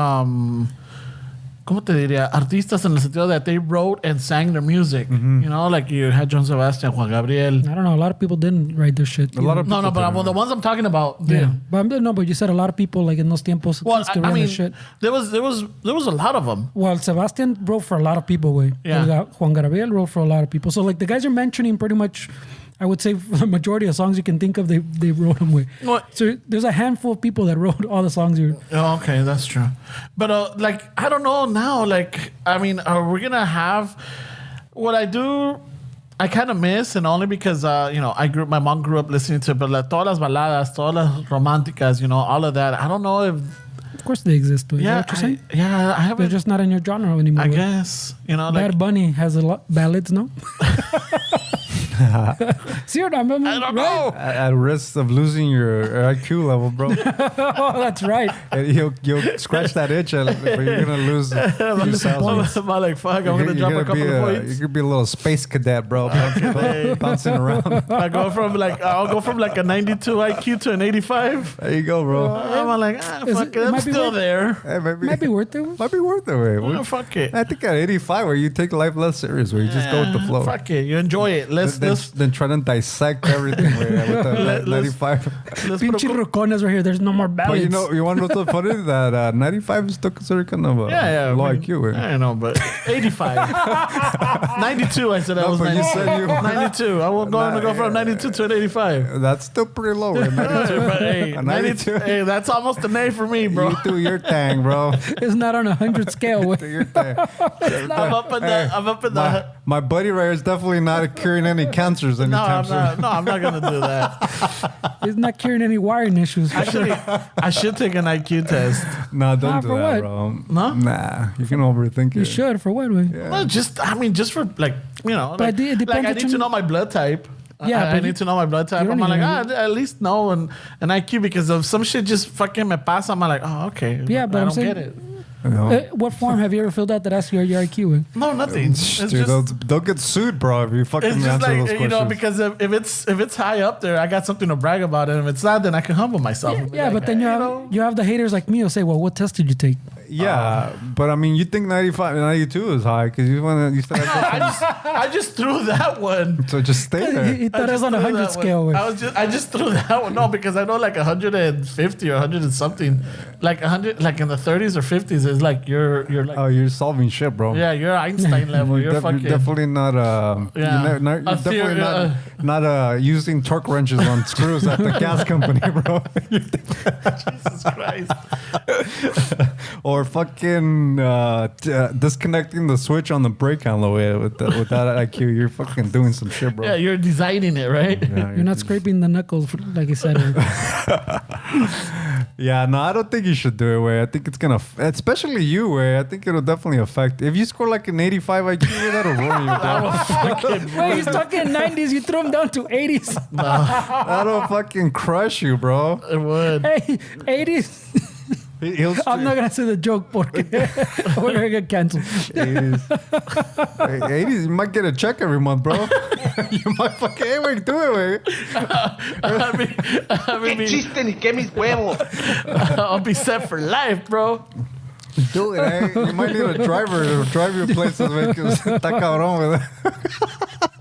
¿cómo te diría? Artistas en el sentido that they wrote and sang their music. You know, like you had John Sebastian, Juan Gabriel. I don't know. A lot of people didn't write their shit. A lot of No, people but the ones I'm talking about, yeah. But you said a lot of people like in those tiempos. Well, I mean, shit. there was a lot of them. Well, Sebastian wrote for a lot of people, way. Yeah. Juan Gabriel wrote for a lot of people. So like the guys you're mentioning, pretty much, I would say for the majority of songs you can think of, they wrote them with. What? So there's a handful of people that wrote all the songs you're. Oh, okay, that's true. But like, I don't know now. Like, I mean, are we gonna have what I do? I kind of miss, and only because you know, my mom grew up listening to, but like todas las baladas, todas las románticas, you know, all of that. I don't know if. Of course they exist. Way. Yeah, Is that what you're saying? I haven't. They're just not in your genre anymore. I way. guess, you know, like Bad Bunny has a lot ballads, no? See or not? I don't know. At risk of losing your IQ level, bro. Oh, that's right. You'll scratch that itch, but you're gonna lose a few cells. I'm like, fuck, I'm gonna drop a couple of points. You could be a little space cadet, bro. Bouncing around. I'll go from like a 92 IQ to an 85. There you go, bro. I'm like, fuck it, I'm might be still worth- there. Hey, maybe, Might be worth it. might be worth it. Wait. Oh, fuck it. I think at 85, where you take life less serious, where you just go with the flow. Fuck it, you enjoy it. Then try to dissect everything with the 95. Let's Pinche rucones right here. There's no more ballads. But you want to know what's funny? That 95 is still considered kind of a low I mean, IQ. I know, but 85. 92, I said I No, was but 92. you said you- 92. I will go from 92 to an 85. That's still pretty low. Right? 92. But hey, A 92. Hey, that's almost an A for me, bro. You do your thing, bro. It's not on 100 scale. Way. Do your thing. I'm up in the. My buddy right here is definitely not curing any cancers No, anytime soon. I'm not gonna do that. It's not curing any wiring issues. Actually, I should take an IQ test. No, don't Nah, do for that, what? bro. No? Nah, you can overthink You it. should for what way? Well, just for like, you know, But like, it depends like I what need you to mean. know my blood type. Yeah, I but need to know my blood type. you I'm don't like, even- at least know an IQ because if some shit just fucking me pasa, I'm like, oh, okay. Yeah, but I I'm don't saying- get it. No. What form have you ever filled out that asks your IQ with? No, nothing. It's Dude, just. don't get sued, bro, if you fucking It's just answer those like, questions. you know, because if it's high up there, I got something to brag about it. And if it's not, then I can humble myself. and be Yeah, like, but then hey, you have the haters like me who say, well, what test did you take? Yeah, but I mean, you think 95, 92 is high because you still have I just threw that one. so just stay there. He thought it was just on a threw 100 that scale. one. Way. I just threw that one. No, because I know like 150 or 100 and something, like 100, like in the 30s or 50s is like you're like Oh, you're solving shit, bro. yeah, you're Einstein level. You're fucking definitely not Yeah. you're A definitely theory, not using torque wrenches on screws at the gas company, bro. Jesus Christ. Or fucking disconnecting the switch on the brake handle with that IQ. You're fucking doing some shit, bro. Yeah, you're designing it, right? Yeah, You're not scraping the knuckles, like you said. Yeah, no, I don't think you should do it, Way. I think it's gonna, especially you, Way. I think it'll definitely affect. If you score like an 85 IQ, that'll ruin you, bro. Wait, he's talking 90s. You threw him down to 80s. That'll fucking crush you, bro. It would. Hey, 80s. He'll I'm not going to say the joke porque we're going to get canceled. 80s. 80s, you might get a check every month, bro. You might fucking, hey, wait, do it, wait. ¡Qué chiste ni qué mis huevos! I'll be set for life, bro. Do it, eh? You might need a driver to drive you places, man, because está cabrón, ¿verdad?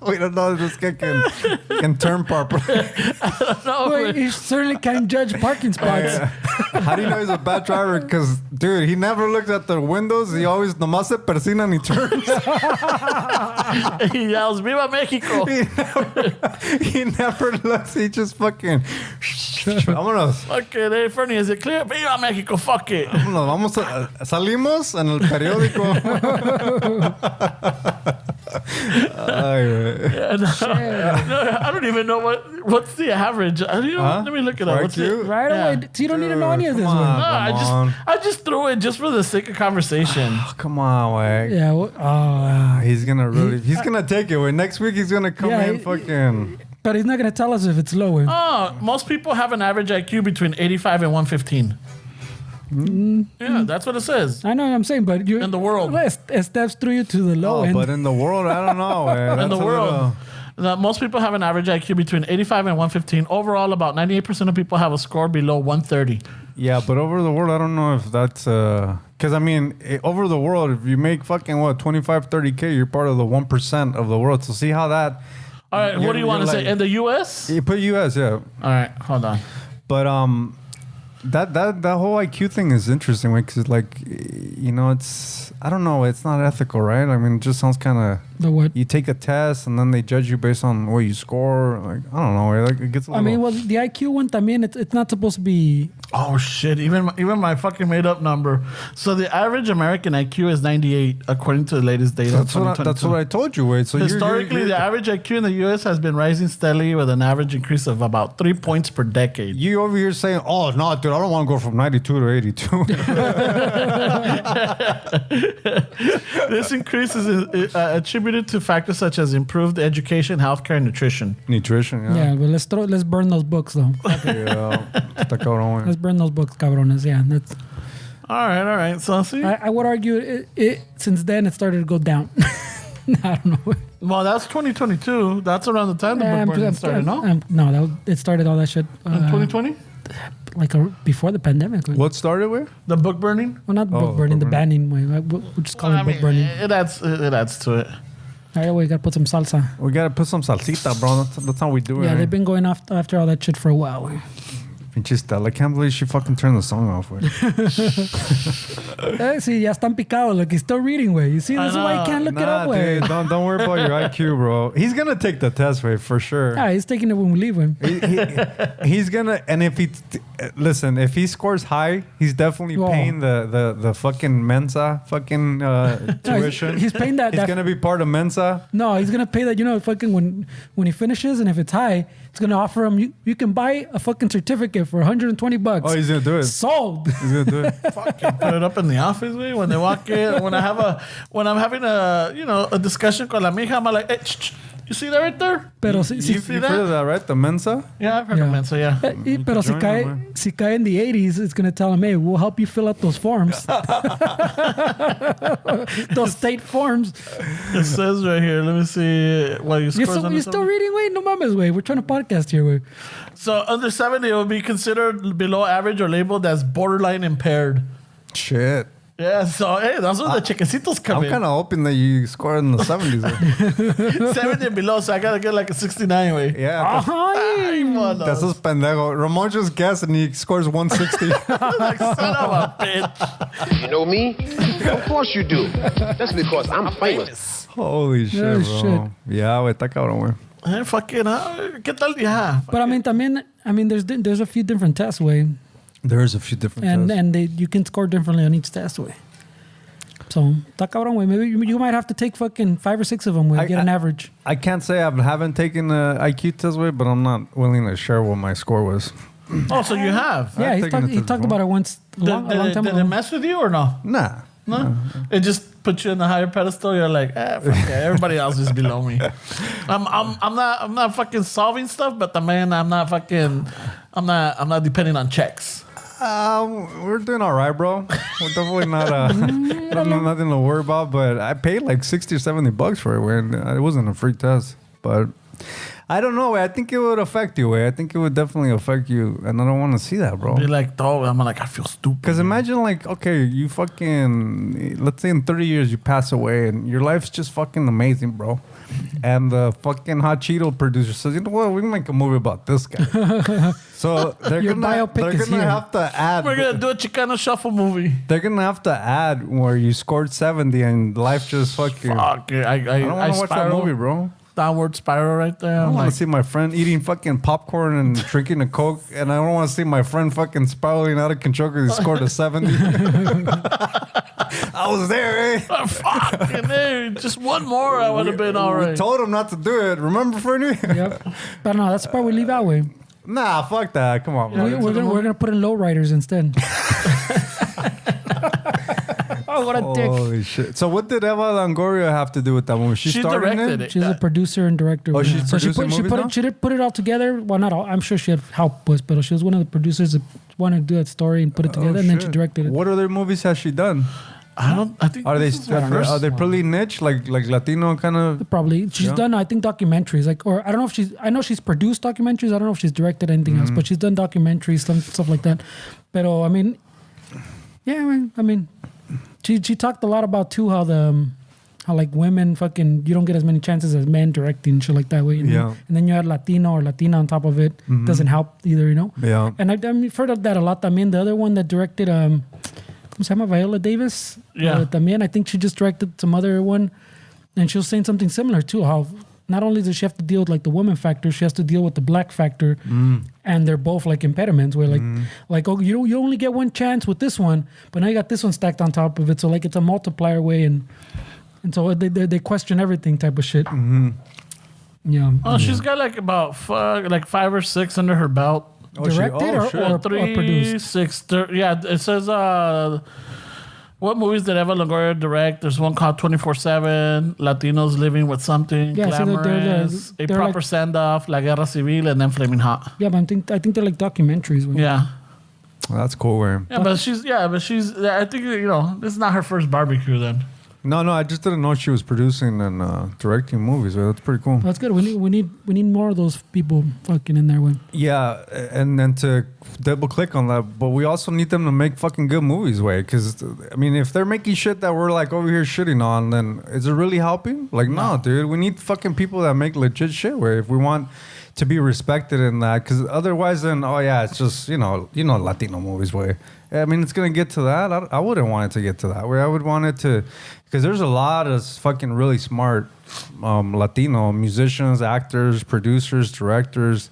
We don't know if this guy can turn properly. Wait, you certainly can't judge parking spots. How do you know he's a bad driver? Because, dude, he never looks at the windows. He always nomás se persina and he turns. He yells, Viva Mexico. He never looks. He just fucking... Vámonos. Fuck it, hey, Fernie, is it clear? Viva Mexico, fuck it. Vámonos. Salimos en el periódico. Ay, güey. I don't even know what's the average. Let me look it up. What's it? Right Yeah. away. So you don't need to know any of this Come one. on, No, come on. I just threw it just for the sake of conversation. Oh, come on, way. Yeah. He's gonna take it. Way. Next week he's gonna come Yeah, in he- fucking. But he's not going to tell us if it's low. Most people have an average IQ between 85 and 115. Yeah, that's what it says. I know what I'm saying, but you In the world. it steps through you to the low Oh, end. but in the world, I don't know. Way. In the That's a world. little- Most people have an average IQ between 85 and 115. Overall, about 98% of people have a score below 130. Yeah, but over the world, I don't know if that's Because, I mean, over the world, if you make fucking, what, 25, 30K, you're part of the 1% of the world. So see how that... All right, what do you want to like, say? In the U.S.? You put U.S., yeah. All right, hold on. But that whole IQ thing is interesting, right? Because, like, you know, it's... I don't know. It's not ethical, right? I mean, it just sounds kind of... The what? You take a test and then they judge you based on what you score. Like, I don't know. Like, it gets a little... I mean, well, the IQ one, también, it's not supposed to be... Oh, shit. Even my fucking made-up number. So the average American IQ is 98, according to the latest data. That's what I told you, Wade. So historically, the average IQ in the U.S. has been rising steadily with an average increase of about 3 points per decade. You over here saying, oh, no, dude, I don't want to go from 92 to 82. This increase is attributed to factors such as improved education, healthcare, and nutrition. Nutrition, yeah. Yeah, but let's burn those books, though. Yeah. Está cabrón, güey. Let's burn those books, cabrones. Yeah, that's... All right. So, see? I would argue it since then it started to go down. I don't know. Well, that's 2022. That's around the time the book burning started, no? No, it started all that shit. In 2020? Like before the pandemic. What started with? The book burning? Well, not book burning, the banning. We'll just call it book burning. It adds to it. All right, we got to put some salsa. We got to put some salsita, bro. That's how we do it. Yeah, right? they've been going after all that shit for a while. Pinche Stella. I can't believe she fucking turned the song off, güey. See, ya están picados. Look, he's still reading, way. You see, this is why you can't look it up, way. Don't worry about your IQ, bro. He's gonna take the test, way, for sure. Yeah, he's taking it when we leave him. He's gonna, and if he listen, if he scores high, he's definitely paying the fucking Mensa fucking tuition. He's paying that. He's gonna be part of Mensa. No, he's gonna pay that. You know, fucking when he finishes, and if it's high, it's gonna offer him. You can buy a fucking certificate for $120. Oh, he's gonna do it. Sold. He's gonna do it. Fucking put it up in the office, way. When they walk in, when I'm having a discussion con la mija, I'm like, hey, you see that right there? Pero You've heard of that, right? The Mensa? Yeah, I've heard of Mensa, yeah. Pero si cae in the 80s, it's going to tell him, hey, we'll help you fill out those forms. Those state forms. It says right here, let me see what you score. You're still reading? Wait, no mames, wait. We're trying to podcast here, wait. So under 70, it will be considered below average or labeled as borderline impaired. Shit. Yeah, so hey, those are the chiquecitos come I'm in. kind of hoping that you score in the 70s. 70 and below, so I gotta get like a 69 way. Yeah. That's his pendejo. Ramon just guessed and he scores 160. Like, son of a bitch. You know me? Of course you do. That's because I'm famous. Holy shit, Yeah, bro. shit. Yeah, güey, está cabrón, güey. Fucking, ¿qué tal? Yeah. But I mean, there's a few different tests, way. There's a few different tests. And you can score differently on each test, way. So, está cabrón, way. Maybe you might have to take fucking 5 or 6 of them, way, get an average. I can't say I haven't taken the IQ test, way, but I'm not willing to share what my score was. Oh, so you have? Yeah, I've taken it he to the talked phone. about it once a long time Did ago. it mess with you or no? Nah. No? It just put you in a higher pedestal. You're like, fuck it. Everybody else is below me. I'm not fucking solving stuff, but I'm not depending on checks. We're doing all right, bro. We're definitely not nothing to worry about, but I paid like $60 or $70 for it when it wasn't a free test. But I don't know. I think it would affect you. I think it would definitely affect you, and I don't want to see that, bro. Be like, oh, I'm like, I feel stupid. Because imagine, like, okay, you fucking, let's say in 30 years you pass away and your life's just fucking amazing, bro. And the fucking Hot Cheeto producer says, you know what, we can make a movie about this guy. So they're Your gonna biopic is here. have to add. We're gonna do a Chicano shuffle movie. They're gonna have to add where you scored 70 and life just fucking. Fuck it. I don't want to watch that movie, bro. Downward spiral right there. I don't I'm want like, to see my friend eating fucking popcorn and drinking a Coke, and I don't want to see my friend fucking spiraling out of control because he scored a 70. I was there, eh? fucking hey, just one more, I would have been all We right. told him not to do it. Remember, Fernie? Yep. But no, that's the part we leave out, way. Nah, fuck that. Come on, bro. We're gonna put in low riders instead. Oh, what a dick! Holy shit. So what did Eva Longoria have to do with that movie? She started directed it? it. She's a producer and director. Oh, she's so she producing movies now? she did put it all together. Well, not all. I'm sure she had help, but she was one of the producers that wanted to do that story and put it together, and then she shit. directed it. What other movies has she done? I think Are they this is her first are they one. pretty niche, like Latino kind of? Probably she's Yeah. done. I think documentaries, or I don't know if she's. I know she's produced documentaries. I don't know if she's directed anything else, but she's done documentaries, stuff like that. But I mean, yeah, I mean, She talked a lot about too how like women fucking you don't get as many chances as men directing and shit like that way. And then you add Latino or Latina on top of it. Doesn't help either, you know. Yeah. And I've heard of that a lot. También the other one that directed ¿cómo se llama? Viola Davis. Yeah. También I think she just directed some other one, and she was saying something similar too. How not only does she have to deal with like the woman factor, she has to deal with the black factor, and they're both like impediments. Where like oh you only get one chance with this one, but now you got this one stacked on top of it. So like it's a multiplier way, and so they question everything type of shit. Yeah. Oh, she's got like about 5 or 6 under her belt. Directed or 3, produced? 6. Yeah, it says what movies did Eva Longoria direct? There's one called 24/7, Latinos Living with Something, Yeah, so Glamorous, they're A Proper like- Send-Off, La Guerra Civil, and then Flamin Hot. Yeah, but I think they're like documentaries. Way. Yeah. That's cool. Where But she's I think, this is not her first barbecue then. no, I just didn't know she was producing and directing movies. Right? That's pretty cool. That's good. We need more of those people fucking in there. Way. Yeah, and then to double click on that, but we also need them to make fucking good movies, way. Because I mean, if they're making shit that we're like over here shitting on, then is it really helping? Like, no, dude. We need fucking people that make legit shit. Way if we want to be respected in that, because otherwise, then it's just Latino movies. Way I mean, it's gonna get to that. I wouldn't want it to get to that. Where I would want it to, because there's a lot of fucking really smart Latino musicians, actors, producers, directors.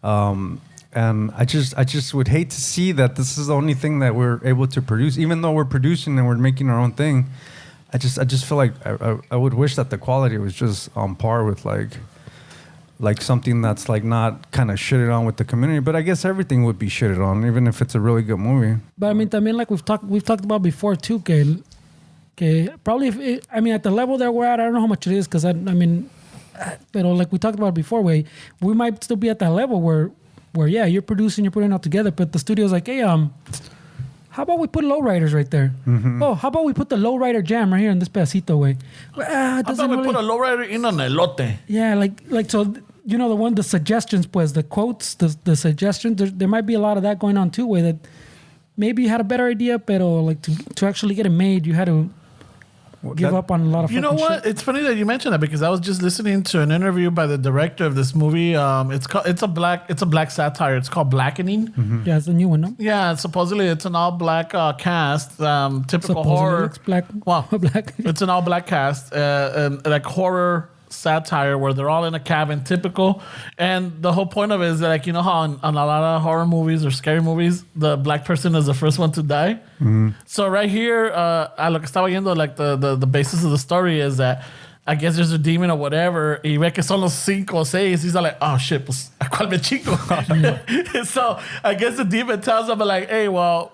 And I just would hate to see that this is the only thing that we're able to produce, even though we're producing and we're making our own thing. I just feel like I would wish that the quality was just on par with like something that's like not kind of shitted on with the community. But I guess everything would be shitted on, even if it's a really good movie. But I mean, like we've talked about before too. Que probably at the level that we're at, I don't know how much it is because I mean, but like we talked about before, we might still be at that level where yeah, you're producing, you're putting it all together, but the studio's like, hey, how about we put lowriders right there? Oh, how about we put the lowrider jam right here in this pedacito way? How about we put a lowrider in an elote? Yeah, like so. The suggestions, pues, the quotes, the suggestions. There might be a lot of that going on too, where that maybe you had a better idea, but like to actually get it made, you had to give up on a lot of. You know what? Shit. It's funny that you mentioned that because I was just listening to an interview by the director of this movie. It's a black satire. It's called Blackening. Yeah, it's a new one, no? Yeah, supposedly it's an all black cast. Typical Supposedly horror. it's black. Wow, Black. It's an all black cast, and like horror satire where they're all in a cabin, typical. And the whole point of it is that, like, you know how on a lot of horror movies or scary movies, the black person is the first one to die. So right here, a lo que estaba viendo, like the basis of the story is that I guess there's a demon or whatever, y ve que son los 5 o 6. He's like, oh shit, pues, ¿a cuál me chingo? So I guess the demon tells them, like, hey, well,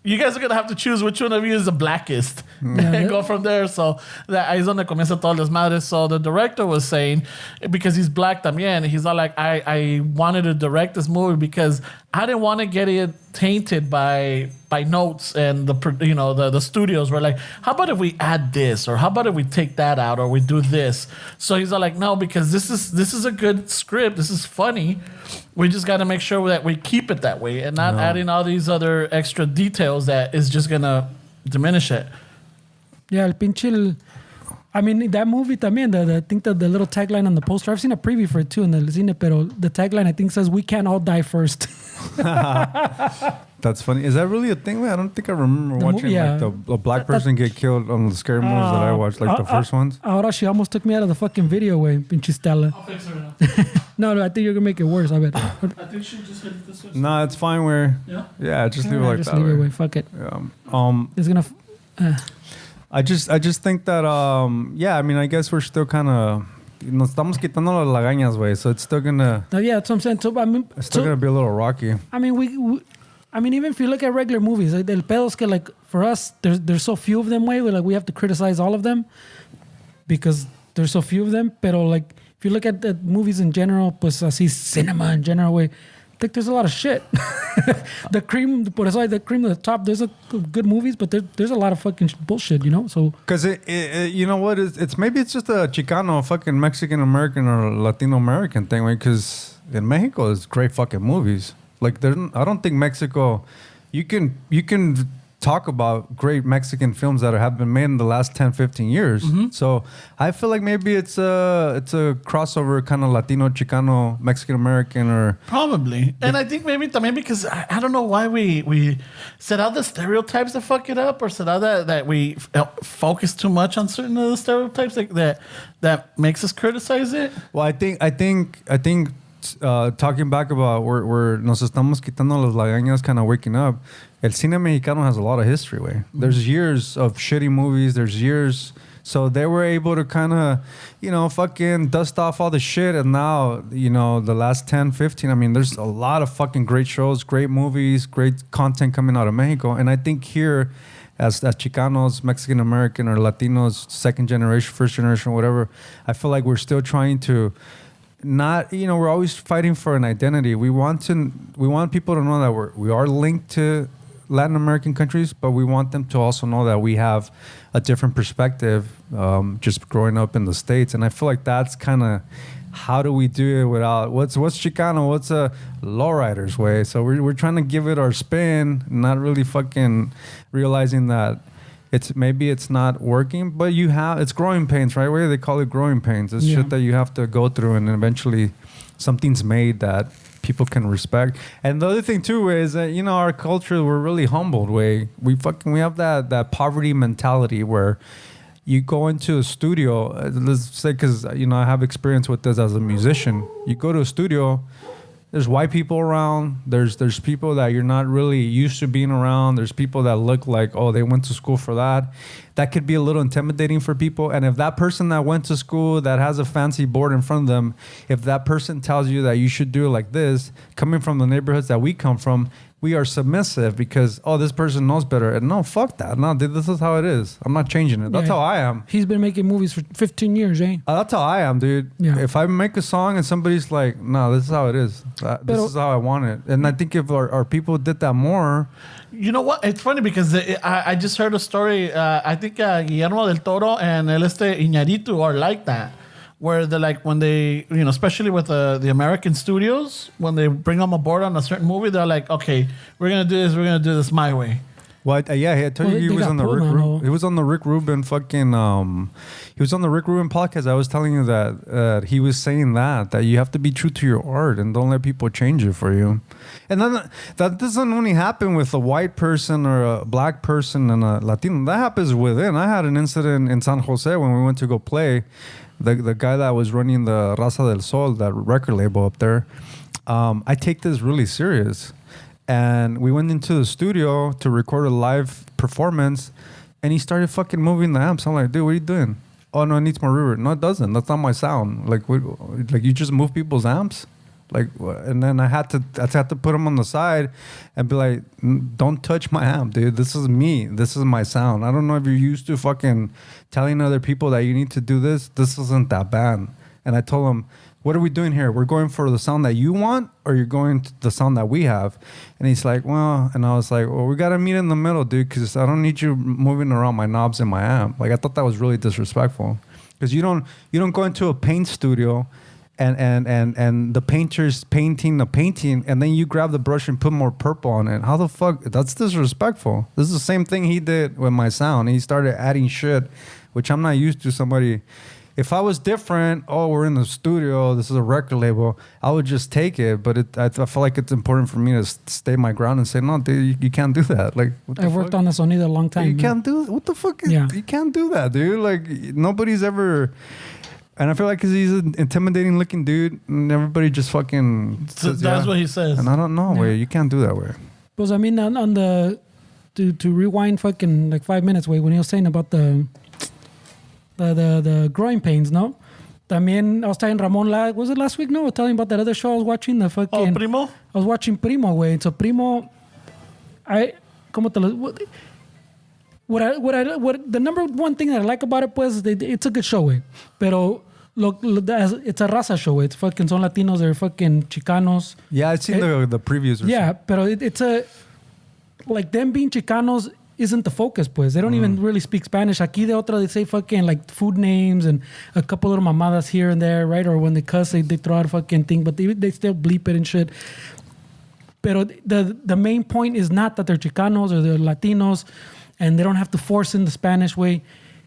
you guys are going to have to choose which one of you is the blackest and go from there. So that ahí es donde comienza todo el desmadre. So the director was saying, because he's black también, he's all like, I wanted to direct this movie because I didn't want to get it tainted by notes and the studios were like, how about if we add this, or how about if we take that out, or we do this? So he's all like, no, because this is a good script, this is funny, we just got to make sure that we keep it that way and not adding all these other extra details that is just gonna diminish it. Yeah, el pinche. I mean, that movie también, I think the little tagline on the poster, I've seen a preview for it too in the cine, pero the tagline I think says, we can't all die first. That's funny. Is that really a thing, man? I don't think I remember The watching movie, yeah. like a black person get killed on the scary movies that I watched, like the first ones. Ahora she almost took me out of the fucking video way, pinche Stella. I'll fix her now. No, I think you're going to make it worse, I bet. I think she just hit it this way. No, it's fine where... Yeah? Just leave it like just that. leave it way. away. Fuck it. Yeah. It's going to... I just think that, I mean, I guess we're still kind of... Nos estamos quitando las lagañas, way, so it's still going to... Yeah, that's what I'm saying. So, I mean, It's still going to be a little rocky. I mean, even if you look at regular movies, like, el pedo es que, like, for us, there's so few of them, way, like, we have to criticize all of them because there's so few of them. Pero, like, if you look at the movies in general, pues así, cinema in general, way, I think there's a lot of shit. The cream of the top, there's good movies, but there's a lot of fucking bullshit, you know? So, because you know what, it's maybe it's just a Chicano, fucking Mexican American or Latino American thing, right? Because in Mexico, there's great fucking movies. Like, I don't think Mexico, you can talk about great Mexican films that have been made in the last 10, 15 years. So I feel like maybe it's a crossover kind of Latino, Chicano, Mexican American, or Probably. And I think maybe because I don't know why we set out the stereotypes that fuck it up, or set out that we focus too much on certain of the stereotypes that makes us criticize it. well, I think talking back about where nos estamos quitando las lagañas, kind of waking up. El cine mexicano has a lot of history. Way there's years of shitty movies. There's years. So they were able to kind of, fucking dust off all the shit. And now, the last 10, 15, I mean, there's a lot of fucking great shows, great movies, great content coming out of Mexico. And I think here, as Chicanos, Mexican American, or Latinos, second generation, first generation, whatever, I feel like we're still trying to not, we're always fighting for an identity. We want people to know that we are linked to Latin American countries, but we want them to also know that we have a different perspective just growing up in the States. And I feel like that's kind of how do we do it without what's Chicano, what's a lowrider's way. So we're trying to give it our spin, not really fucking realizing that it's not working, but it's growing pains, right? Where they call it growing pains. It's shit that you have to go through, and eventually something's made that people can respect. And the other thing too is that our culture, we're really humbled. We have that poverty mentality where you go into a studio. Let's say, because I have experience with this as a musician. You go to a studio. There's white people around. There's people that you're not really used to being around. There's people that look like, oh, they went to school for that. That could be a little intimidating for people. And if that person that went to school that has a fancy board in front of them, if that person tells you that you should do it like this, coming from the neighborhoods that we come from, we are submissive because, oh, this person knows better. And no, fuck that. No, dude, this is how it is. I'm not changing it. That's how I am. He's been making movies for 15 years, eh? That's how I am, dude. Yeah. If I make a song and somebody's like, no, this is how it is. This is how I want it. And I think if our people did that more. You know what? It's funny because I just heard a story. I think Guillermo del Toro and Iñárritu are like that. Where they're like, when they, especially with the American studios, when they bring them aboard on a certain movie, they're like, okay, we're going to do this my way. Well, I told you he was on the Rick Rubin. He was on the Rick Rubin fucking. He was on the Rick Rubin podcast. I was telling you that he was saying that you have to be true to your art and don't let people change it for you. And then that doesn't only happen with a white person or a black person and a Latino. That happens within. I had an incident in San Jose when we went to go play. The guy that was running the Raza del Sol, that record label up there, I take this really serious. And we went into the studio to record a live performance, and he started fucking moving the amps. I'm like, dude, what are you doing? Oh, no, it needs more reverb. No, it doesn't. That's not my sound. Like you just move people's amps? And then I had to put him on the side and be like, don't touch my amp, dude. This is me. This is my sound. I don't know if you're used to fucking telling other people that you need to do this. This isn't that bad. And I told him, what are we doing here? We're going for the sound that you want, or you're going to the sound that we have? And he's like, well, and I was like, well, we got to meet in the middle, dude, because I don't need you moving around my knobs in my amp. Like, I thought that was really disrespectful, because you don't go into a paint studio and the painter's painting the painting, and then you grab the brush and put more purple on it. How the fuck? That's disrespectful. This is the same thing he did with my sound. He started adding shit, which I'm not used to. Somebody, if I was different, oh, we're in the studio, this is a record label, I would just take it. But I feel like it's important for me to stay my ground and say, no, dude, you can't do that. Like, I worked on the sonido a long time. You can't do what the fuck? You can't do that, dude. Like, nobody's ever. And I feel like he's an intimidating looking dude, and everybody just fucking says, that's what he says. And I don't know, way you can't do that way. Because I mean, on the to rewind fucking like 5 minutes, way when he was saying about the growing pains, no? También I was telling Ramon, was it last week? No, I was telling about that other show I was watching, the fucking. Oh, Primo. I was watching Primo, way. So Primo, what the number one thing that I like about it, pues, it's a good show, way. Pero it's a raza show, way. It's fucking son Latinos, they're fucking Chicanos. Yeah, I've seen the previews. Yeah, pero it's a like them being Chicanos isn't the focus, pues. They don't even really speak Spanish. Aquí de otra, they say fucking like food names and a couple little mamadas here and there, right? Or when they cuss, they throw out a fucking thing, but they still bleep it and shit. But the main point is not that they're Chicanos or they're Latinos and they don't have to force in the Spanish way.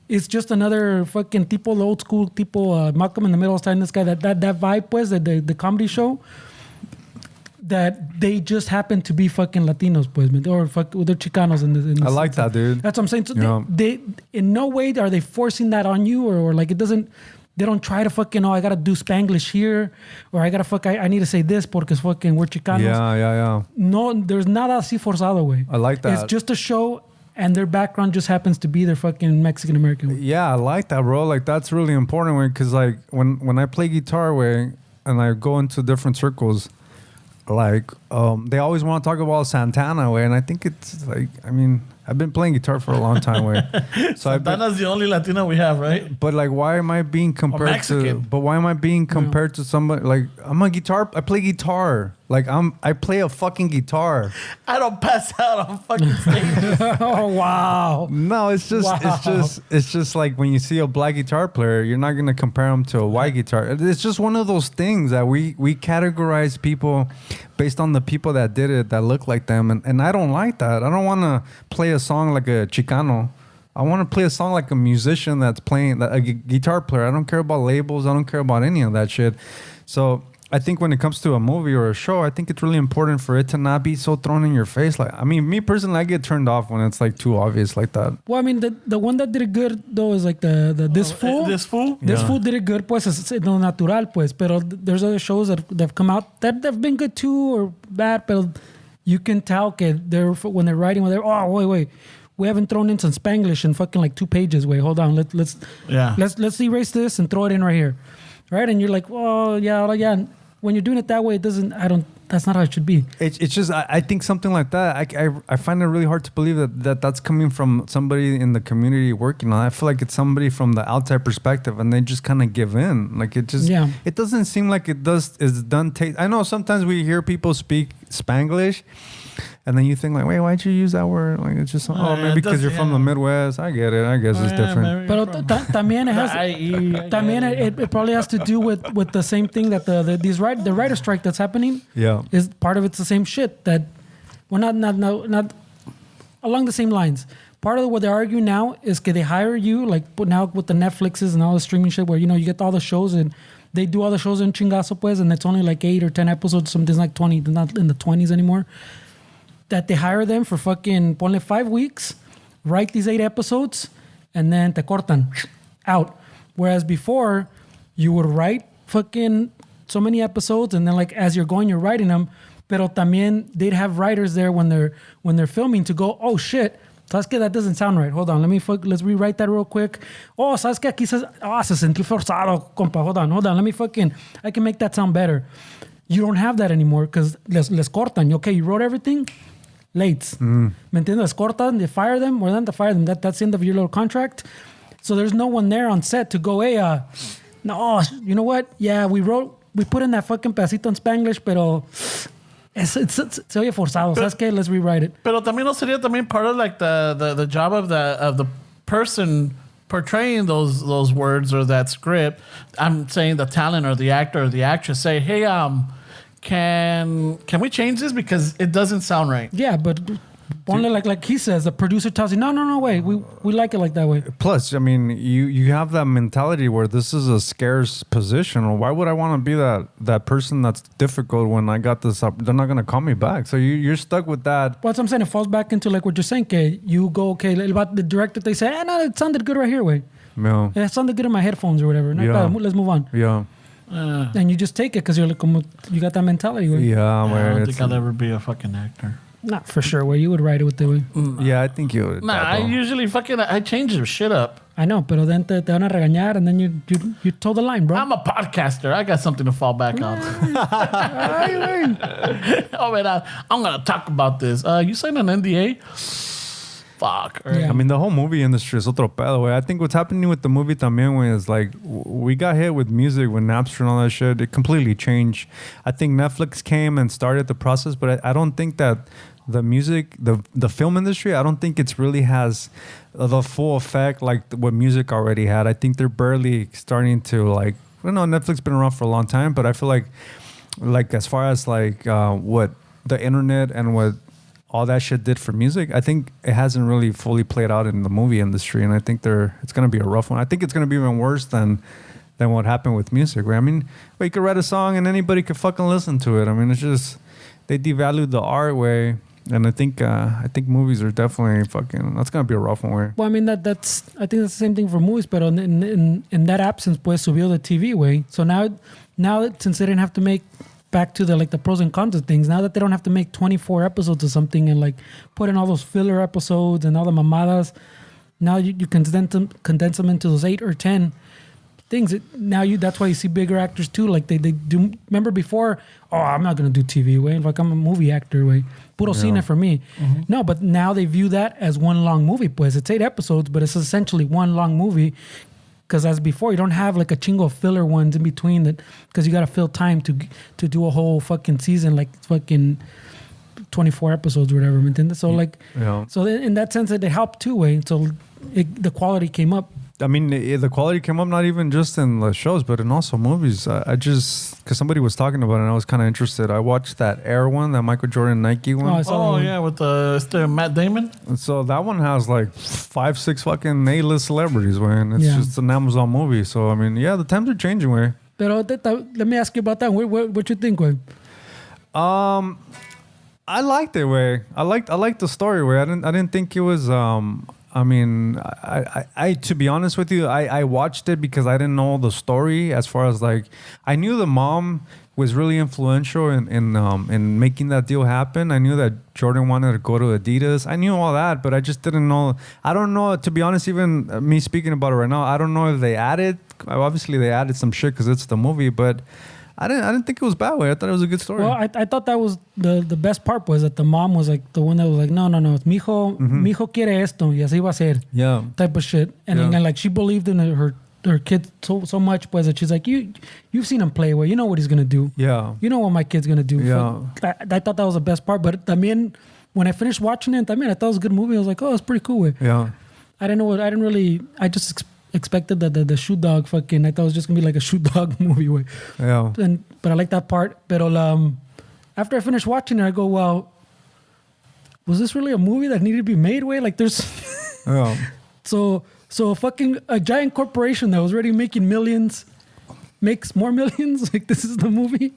It's just another fucking tipo, the old school tipo, Malcolm in the Middle starring this guy, that vibe, pues, the comedy show, that they just happen to be fucking Latinos, pues, or they're Chicanos in this. I like that, dude. That's what I'm saying. So they in no way are they forcing that on you, or like it doesn't. They don't try to fucking, I gotta do Spanglish here, or I gotta I need to say this because fucking we're Chicanos. Yeah. No, there's nada así forzado, way. I like that. It's just a show, and their background just happens to be their fucking Mexican American. Yeah, I like that, bro. Like that's really important, way, because like when I play guitar, way, and I go into different circles, like they always want to talk about Santana, way, and I think it's like, I mean, I've been playing guitar for a long time, way. So Santana's the only Latino we have, right? But like, why am I being compared to? But why am I being compared to somebody? Like, I play guitar. Like I play a fucking guitar. I don't pass out on fucking stage. Oh wow! No, it's just like when you see a black guitar player, you're not gonna compare him to a white guitar. It's just one of those things that we categorize people based on the people that did it, that look like them, and I don't like that. I don't want to play a song like a Chicano. I want to play a song like a musician that's playing, a guitar player. I don't care about labels. I don't care about any of that shit. So I think when it comes to a movie or a show, I think it's really important for it to not be so thrown in your face. Like, I mean, me personally, I get turned off when it's like too obvious like that. Well, I mean, the one that did it good though is like this fool. This fool. This fool did it good, pues, es no natural, pues. Pero there's other shows that have come out that have been good too or bad, but you can tell when they're writing, wait. We haven't thrown in some Spanglish in fucking like 2 pages. Wait, hold on. Let's erase this and throw it in right here, right? And you're like, oh yeah. When you're doing it that way, that's not how it should be. It's just, I think something like that, I find it really hard to believe that's coming from somebody in the community working on it. I feel like it's somebody from the outside perspective and they just kind of give in. Like it just, it doesn't seem like it's done. I know sometimes we hear people speak Spanglish and then you think like, wait, why'd you use that word? Like it's just, maybe because you're from the Midwest. I get it. I guess it's different. But también it has, it probably has to do with the same thing that the writer strike that's happening. Yeah, is part of it's the same shit that, well, not along the same lines. Part of what they're arguing now is they hire you like now with the Netflixes and all the streaming shit where you get all the shows and they do all the shows in chingazo pues and it's only like 8 or 10 episodes, something like 20, not in the 20s anymore. That they hire them for fucking ponle 5 weeks, write these 8 episodes, and then te cortan out. Whereas before, you would write fucking so many episodes, and then like as you're going, you're writing them. Pero también they'd have writers there when they're filming to go, oh shit, sabes que that doesn't sound right. Hold on, let's rewrite that real quick. Oh, sabes que aquí se sentí forzado, compa. Hold on, I can make that sound better. You don't have that anymore because les cortan. Okay, you wrote everything. Late. ¿Me entiendes? Les cortan, they fire them, or then they fire them. That's the end of your little contract. So there's no one there on set to go, hey, no, you know what? Yeah, we put in that fucking pedacito in Spanglish, pero se oye forzado. ¿Sabes qué? Let's rewrite it. Pero también no sería también part of like the job of the person portraying those words or that script. I'm saying the talent or the actor or the actress say, hey, can we change this because it doesn't sound right? Yeah, but only like he says, the producer tells you, no, wait, we like it like that way. Plus, I mean, you have that mentality where this is a scarce position. Or why would I want to be that person that's difficult when I got this up? They're not going to call me back. So you're stuck with that. Well, that's what I'm saying. It falls back into like what you're saying. Okay, you go, about the director, they say, no, it sounded good right here, way. Yeah. It sounded good in my headphones or whatever. Let's move on. Yeah. And you just take it because you're like, you got that mentality. Way. Yeah, I don't think I'll ever be a fucking actor. Not for sure. Where you would write it with the way. Yeah, I think you would. Nah, I usually I change the shit up. I know, pero then te van a regañar and then you toe the line, bro. I'm a podcaster. I got something to fall back on. Oh man, I'm gonna talk about this. You signed an NDA? Fuck. Right? Yeah. I mean, the whole movie industry is otro pedo, way. I think what's happening with the movie también is like we got hit with music with Napster and all that shit. It completely changed. I think Netflix came and started the process, but I don't think that the music, the film industry, I don't think it's really has the full effect like what music already had. I think they're barely starting to like. I know Netflix been around for a long time, but I feel like as far as like what the internet and what all that shit did for music, I think it hasn't really fully played out in the movie industry, and I think it's gonna be a rough one. I think it's gonna be even worse than what happened with music. Right? I mean, you could write a song and anybody could fucking listen to it. I mean, it's just they devalued the art way, and I think movies are definitely fucking. That's gonna be a rough one. Way. Well, I mean I think that's the same thing for movies, but in that absence, pues subió the TV way. So now that since they didn't have to make back to the pros and cons of things, now that they don't have to make 24 episodes or something and like put in all those filler episodes and all the mamadas, now you condense them into those 8 or 10 things. That's why you see bigger actors too. Like they do. Remember before? Oh, I'm not gonna do TV way. Like I'm a movie actor way. Puro cine for me. Mm-hmm. No, but now they view that as one long movie. Pues it's 8 episodes, but it's essentially one long movie. Because as before, you don't have like a chingo of filler ones in between that, because you got to fill time to do a whole fucking season, like fucking 24 episodes or whatever. ¿Me entiendes? So so in that sense, it helped too way. So the quality came up. I mean, the quality came up not even just in the shows, but in also movies. I just, because somebody was talking about it and I was kind of interested. I watched that Air one, that Michael Jordan Nike one. Yeah, with Matt Damon. And so that one has like 5-6 fucking A-list celebrities, man. It's just an Amazon movie. So, I mean, the times are changing, way. But let me ask you about that. What you think, way? I liked it, way. I liked the story, way. I didn't think it was... I mean, I to be honest with you, I watched it because I didn't know the story as far as like, I knew the mom was really influential in making that deal happen. I knew that Jordan wanted to go to Adidas. I knew all that, but I just didn't know. I don't know, to be honest, even me speaking about it right now, I don't know if they added some shit because it's the movie, but I didn't think it was bad way. I thought it was a good story. Well, I thought that was the best part was that the mom was like the one that was like, no, it's mijo quiere esto y así va a ser. Yeah. Type of shit. And then like she believed in her kid so much pues that she's like, you've seen him play, well, you know what he's gonna do. Yeah. You know what my kid's gonna do. Yeah. I thought that was the best part. But when I finished watching it, I thought it was a good movie. I was like, oh, it's pretty cool. Way. Yeah. I just expected that the shoe dog fucking, I thought it was just gonna be like a shoe dog movie way. Yeah. But I like that part. But after I finished watching it, I go, well, was this really a movie that needed to be made way? Like there's So a giant corporation that was already making millions makes more millions. Like this is the movie.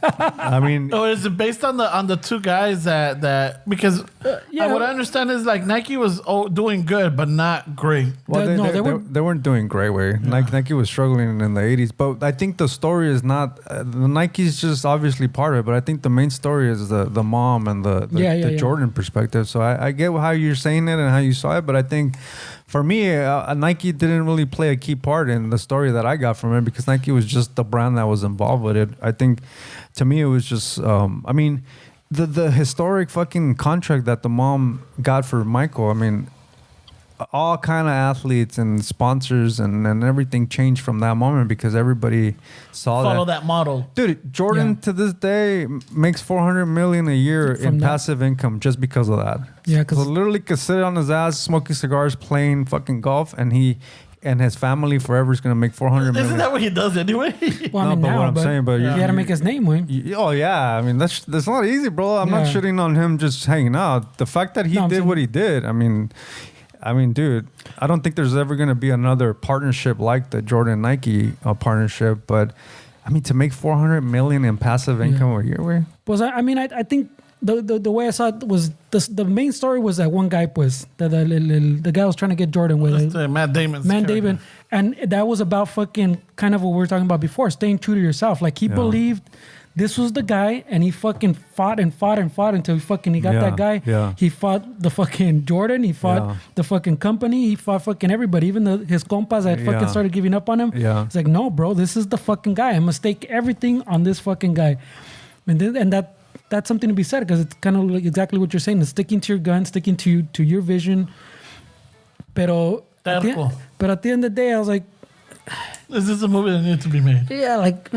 I mean, is it based on the two guys that because what I understand is like Nike was doing good but not great. Well, they weren't doing great way. Nike was struggling in the 80s, but I think the story is not the Nike's just obviously part of it, but I think the main story is the mom and the Jordan perspective. So I get how you're saying it and how you saw it, but I think for me, Nike didn't really play a key part in the story that I got from it because Nike was just the brand that was involved with it. I think, to me, it was just, I mean, the historic fucking contract that the mom got for Michael, I mean, all kind of athletes and sponsors and everything changed from that moment because everybody saw that model. Dude, Jordan to this day makes $400 million a year in passive income just because of that. Yeah, because literally could sit on his ass, smoking cigars, playing fucking golf, and he and his family forever is gonna make $400 million. Isn't that what he does anyway? Well, I mean, but what I'm saying, but he had to make his name, Wayne. Oh yeah, I mean that's not easy, bro. I'm not shitting on him just hanging out. The fact that he did what he did, I mean, dude, I don't think there's ever gonna be another partnership like the Jordan Nike partnership. But I mean, to make $400 million in passive income a year, Wayne. Was I think. The way I saw it was the main story was that one guy, pues, the guy was trying to get Jordan with Matt Damon. And that was about fucking kind of what we were talking about before, staying true to yourself. Like he believed this was the guy, and he fucking fought until he got that guy. Yeah. He fought the fucking Jordan. He fought the fucking company. He fought fucking everybody, even his compas that fucking started giving up on him. Yeah. It's like, no, bro, this is the fucking guy. I must stake everything on this fucking guy, and that's something to be said because it's kind of like exactly what you're saying. It's sticking to your gun, sticking to your vision. Pero at the end of the day, I was like, "This is a movie that needs to be made." Yeah, like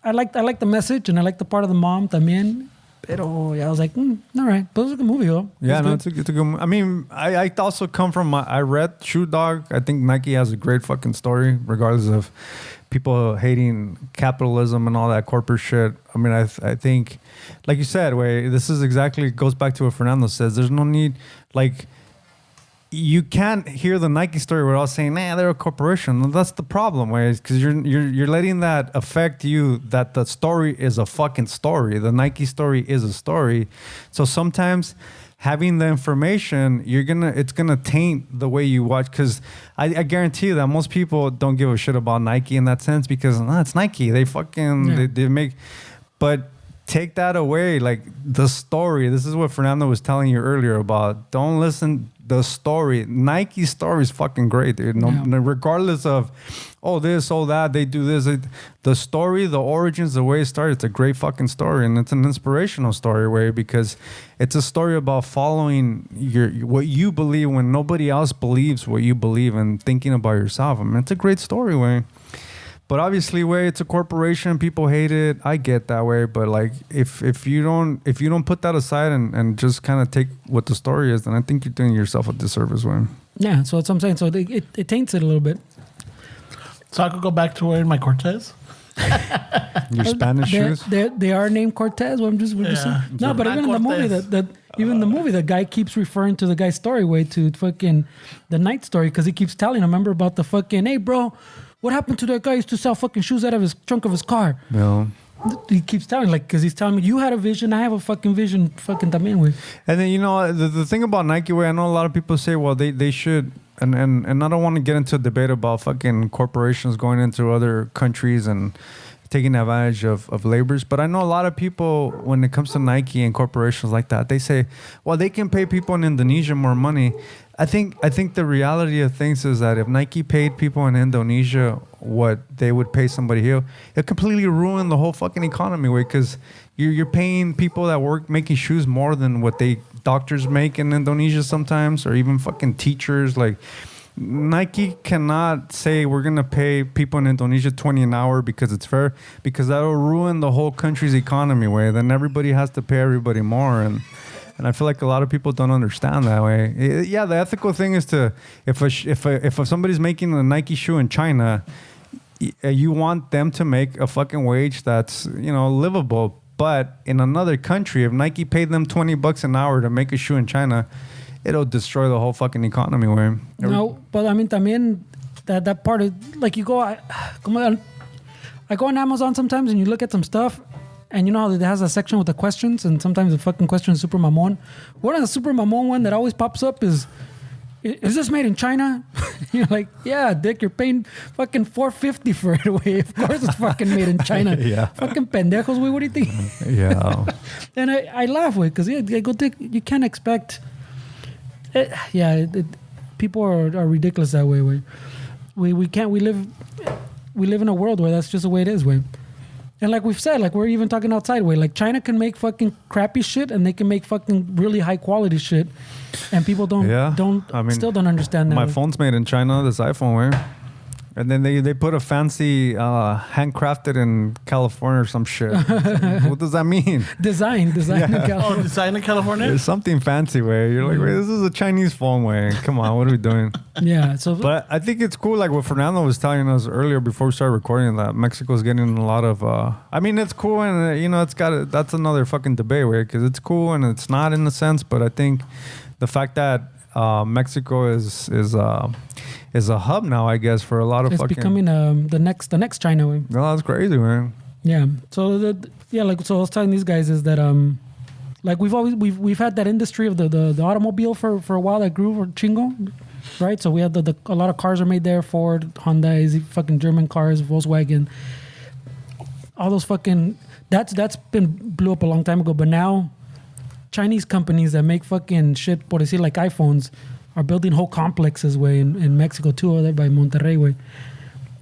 I like the message and I like the part of the mom también. Pero I was like, all right, but it was a good movie though. Yeah, no, it's a good movie. I mean, I also come from I read Shoe Dog. I think Nike has a great fucking story, regardless of people hating capitalism and all that corporate shit. I mean, I think, like you said, this is exactly goes back to what Fernando says. There's no need, like, you can't hear the Nike story without saying, "Nah, they're a corporation." And that's the problem, because you're letting that affect you. That the story is a fucking story. The Nike story is a story. So sometimes having the information, it's gonna taint the way you watch. Because I guarantee you that most people don't give a shit about Nike in that sense, because it's Nike. They fucking they make, but. Take that away, like the story. This is what Fernando was telling you earlier about. Don't listen the story. Nike's story is fucking great, dude. Regardless of, this, that, they do this. The story, the origins, the way it started, it's a great fucking story. And it's an inspirational story, because it's a story about following what you believe when nobody else believes what you believe, and thinking about yourself. I mean, it's a great story, way. But obviously, it's a corporation. People hate it. I get that way. But like, if you don't put that aside and just kind of take what the story is, then I think you're doing yourself a disservice, way. Yeah. So that's what I'm saying. So it taints it a little bit. So I could go back to wearing my Cortez. Your Spanish shoes. They are named Cortez. We're just saying. No, but even in the movie the movie, the guy keeps referring to the guy's story to fucking the night story, because he keeps telling him, remember about the fucking, hey bro, what happened to that guy who used to sell fucking shoes out of his trunk of his car? Yeah. He keeps telling, like, because he's telling me, you had a vision, I have a fucking vision, fucking también, way. And then, the thing about Nike, I know a lot of people say, well, they should, and I don't want to get into a debate about fucking corporations going into other countries and taking advantage of laborers. But I know a lot of people, when it comes to Nike and corporations like that, they say, well, they can pay people in Indonesia more money. I think the reality of things is that if Nike paid people in Indonesia what they would pay somebody here, it completely ruin the whole fucking economy, because you're paying people that work making shoes more than what doctors make in Indonesia sometimes, or even fucking teachers. Like, Nike cannot say we're gonna pay people in Indonesia $20 an hour because it's fair, because that'll ruin the whole country's economy. Then everybody has to pay everybody more, and I feel like a lot of people don't understand that way. Yeah, the ethical thing is to, if somebody's making a Nike shoe in China, you want them to make a fucking wage that's livable. But in another country, if Nike paid them $20 an hour to make a shoe in China, it'll destroy the whole fucking economy. No, but I mean, también that part is like, you go, I go on Amazon sometimes and you look at some stuff, and you know how it has a section with the questions, and sometimes the fucking question is super mamon. One of the super mamon one that always pops up is this made in China? You're like, yeah, dick, you're paying fucking $450 for it. Way, of course it's fucking made in China. Yeah. Fucking pendejos, way. What do you think? Yeah. And I laugh, way, because I go, dick, you can't expect. People are ridiculous that way. We can't. We live in a world where that's just the way it is. Way. And like we've said, like we're even talking outside, way, like China can make fucking crappy shit and they can make fucking really high quality shit, and people still don't understand that. My way. phone's made in China, this iPhone, way. And then they put a fancy handcrafted in California or some shit. What does that mean? Design in California. Oh, design in California? There's something fancy, way. You're like, wait, this is a Chinese phone, way. Come on, what are we doing? Yeah. So, but I think it's cool, like what Fernando was telling us earlier before we started recording, that Mexico's getting a lot of. I mean, it's cool, and it's got that's another fucking debate, way, because it's cool and it's not in a sense. But I think the fact that Mexico is a hub now, I guess, for a lot of it's fucking. It's becoming the next China, way. No, that's crazy, man. Yeah. So so I was telling these guys is that like we've had that industry of the automobile for a while that grew for chingo, right? So we had a lot of cars are made there, Ford, Honda, fucking German cars, Volkswagen, all those fucking that's been blew up a long time ago. But now Chinese companies that make fucking shit, por decir, like iPhones, are building whole complexes, way, in Mexico too, there by Monterrey, way.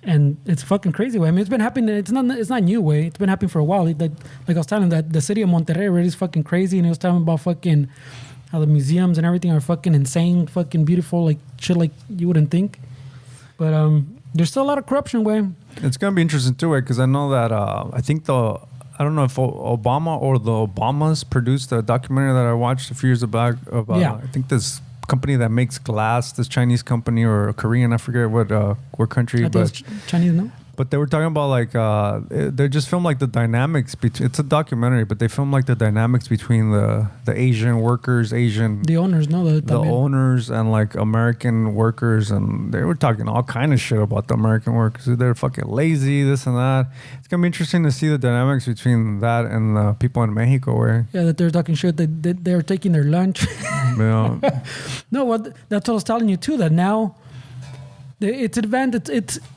And it's fucking crazy, way. I mean, it's been happening. It's not new, way. It's been happening for a while. Like I was telling him, that the city of Monterrey really is fucking crazy, and he was telling me about fucking how the museums and everything are fucking insane, fucking beautiful, like shit like you wouldn't think. But there's still a lot of corruption, way. It's gonna be interesting too, way, because I know that I think I don't know if Obama or the Obamas produced a documentary that I watched a few years back about. Yeah. I think this company that makes glass, this Chinese company or Korean, I forget what country, I think it's Chinese, no? But they were talking about like they just filmed like the dynamics between. It's a documentary, but they filmed like the dynamics between the Asian workers, the owners, no, the owners, and like American workers, and they were talking all kind of shit about the American workers. They're fucking lazy, this and that. It's gonna be interesting to see the dynamics between that and the people in Mexico, where that they're talking shit. They're taking their lunch. Yeah. No, that's what I was telling you too. That now. It's advanced.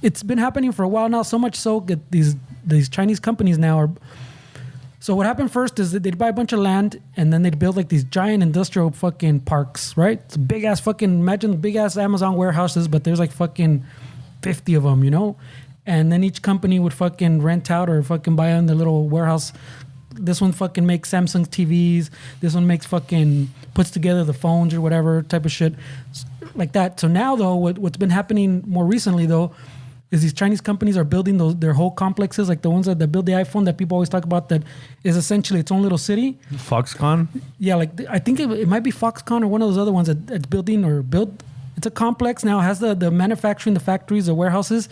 It's been happening for a while now. So much so that these Chinese companies now are. So what happened first is that they'd buy a bunch of land and then they'd build like these giant industrial fucking parks, right? It's big ass fucking, imagine the big ass Amazon warehouses, but there's like fucking 50 of them, you know? And then each company would fucking rent out or fucking buy in the little warehouse. This one fucking makes Samsung TVs. This one makes fucking, puts together the phones or whatever type of shit. Like that. So now though, what's been happening more recently though, is these Chinese companies are building their whole complexes, like the ones that build the iPhone that people always talk about, that is essentially its own little city. Foxconn? Yeah, like I think it might be Foxconn or one of those other ones that's building or built. It's a complex now, has the manufacturing, the factories, the warehouses,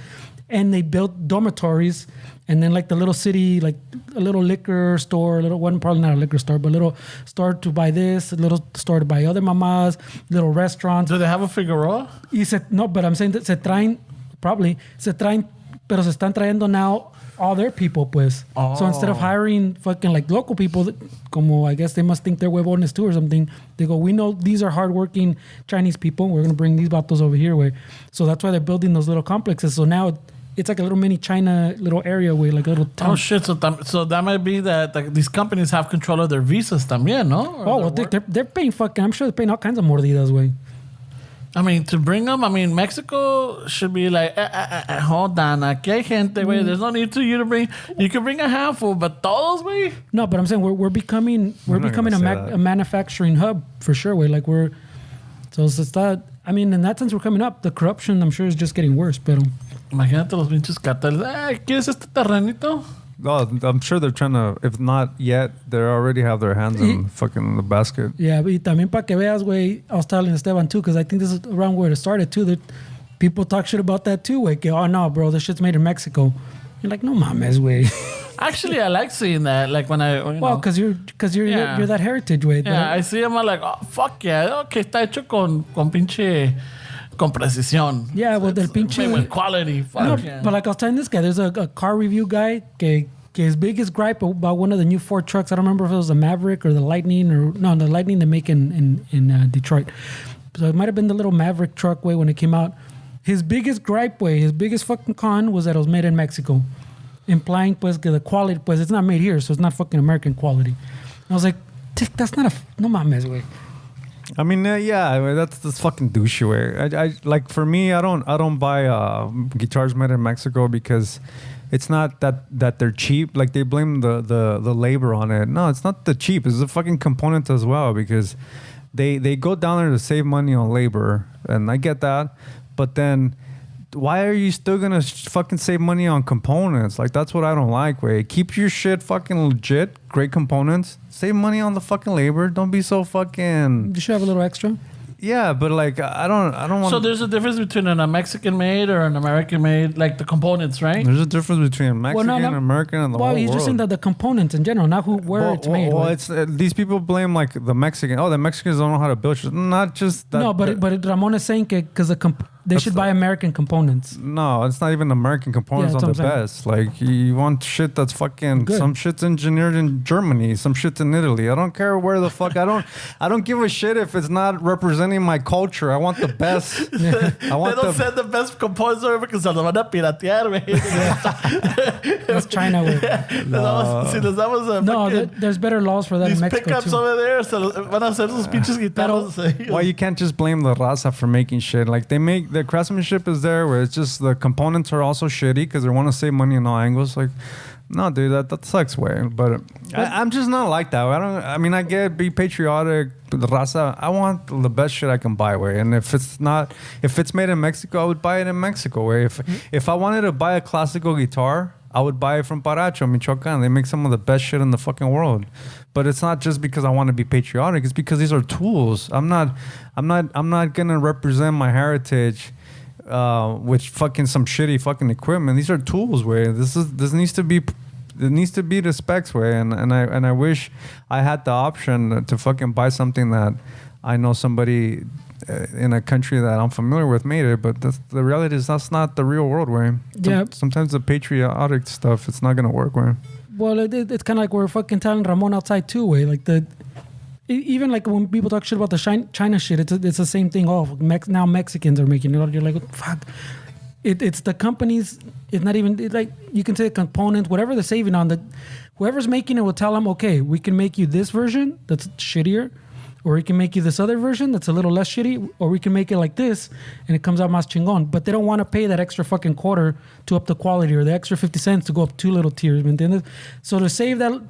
and they built dormitories, and then like the little city, like a little liquor store, probably not a liquor store, but a little store to buy this, a little store to buy other mamas, little restaurants. Do they have a Figueroa? No, but I'm saying that se traen, pero se están trayendo now all their people, pues. Oh. So instead of hiring fucking like local people, como I guess they must think they're huevones too or something, they go, we know these are hardworking Chinese people, we're going to bring these vatos over here, way. So that's why they're building those little complexes. So now it's like a little mini China little area where like a little town. Oh shit! So that might be that like, these companies have control of their visas también, no? Well, they're paying fucking. I'm sure they're paying all kinds of mordidas, way. I mean, to bring them. I mean, Mexico should be like, hold on, aquí hay gente, way. There's no need to you to bring. You can bring a handful, but todos, way. No, but I'm saying we're becoming a manufacturing hub for sure, way. Like so it's that. I mean, in that sense, we're coming up. The corruption, I'm sure, is just getting worse, pero. Imagínate los pinches carteles. ¿Quieres este terrenito? No, I'm sure they're trying to, if not yet, they already have their hands in fucking the basket. Yeah, y también para que veas, güey, I was telling Esteban too, because I think this is around where it started too, that people talk shit about that too, güey. Oh no, bro, this shit's made in Mexico. You're like, no mames, güey. Actually, I like seeing that. Like when well, because you're that heritage, way. Yeah, I see them. I'm like, oh fuck yeah, okay, está hecho con pinche. Con precisión. Yeah, well, del pinche. With quality. Fuck yeah. But like I was telling this guy, there's a car review guy que his biggest gripe about one of the new Ford trucks, I don't remember if it was the Maverick or the Lightning, the Lightning they make in Detroit. So it might have been the little Maverick truck way when it came out. His biggest gripe way, his biggest fucking con was that it was made in Mexico. Implying pues que the quality, pues it's not made here, so it's not fucking American quality. And I was like, that's not no mames, way. I mean, yeah, I mean, that's fucking douchey way. I like, for me, I don't buy guitars made in Mexico because it's not that they're cheap. Like they blame the labor on it. No, it's not the cheap. It's the fucking component as well, because they go down there to save money on labor, and I get that. But then why are you still gonna fucking save money on components? Like that's what I don't like. Way keep your shit fucking legit, great components. Save money on the fucking labor. Don't be so fucking. You should have a little extra. Yeah, but like I don't want. So there's a difference between a Mexican made or an American made, like the components, right? There's a difference between Mexican, American, and the whole world. Well, he's just saying that the components in general, not where it's made. Well, it's these people blame like the Mexican. Oh, the Mexicans don't know how to build shit. Not just that. No, but Ramon is saying because they should buy American components. No, it's not even American components on the best. Like you want shit that's fucking good. Some shit's engineered in Germany, some shit's in Italy. I don't care where the fuck. I don't give a shit if it's not representing my culture. I want the best. I want they don't send the best components over because se los van a piratear, güey. That's China, güey. No, there's better laws for that in Mexico pickups too. over there, so van a hacer sus pinches guitarras. Well, you can't just blame the raza for making shit. Like they make the craftsmanship is there, where it's just the components are also shitty because they want to save money in all angles. Like, no, dude, that sucks, way. But I'm just not like that. I get be patriotic, the raza. I want the best shit I can buy, way. And if it's made in Mexico, I would buy it in Mexico, way. If I wanted to buy a classical guitar, I would buy it from Paracho, Michoacan. They make some of the best shit in the fucking world. But it's not just because I want to be patriotic. It's because these are tools. I'm not gonna represent my heritage with fucking some shitty fucking equipment. These are tools, way. This needs to be. It needs to be the specs, way. And I wish I had the option to fucking buy something that I know somebody in a country that I'm familiar with made it, but the reality is that's not the real world, way. Yeah. Sometimes the patriotic stuff, it's not gonna work, way. Well, it's kind of like we're fucking telling Ramon outside too, way. Like even like when people talk shit about the China shit, it's the same thing. Oh, now Mexicans are making it. You're like, fuck. It's the companies. It's not even like you can say components, whatever they're saving on. Whoever's making it will tell them, okay, we can make you this version that's shittier, or we can make you this other version that's a little less shitty, or we can make it like this and it comes out más chingón. But they don't want to pay that extra fucking quarter to up the quality, or the extra 50 cents to go up 2 little tiers. ¿Me entiendes? So to save that,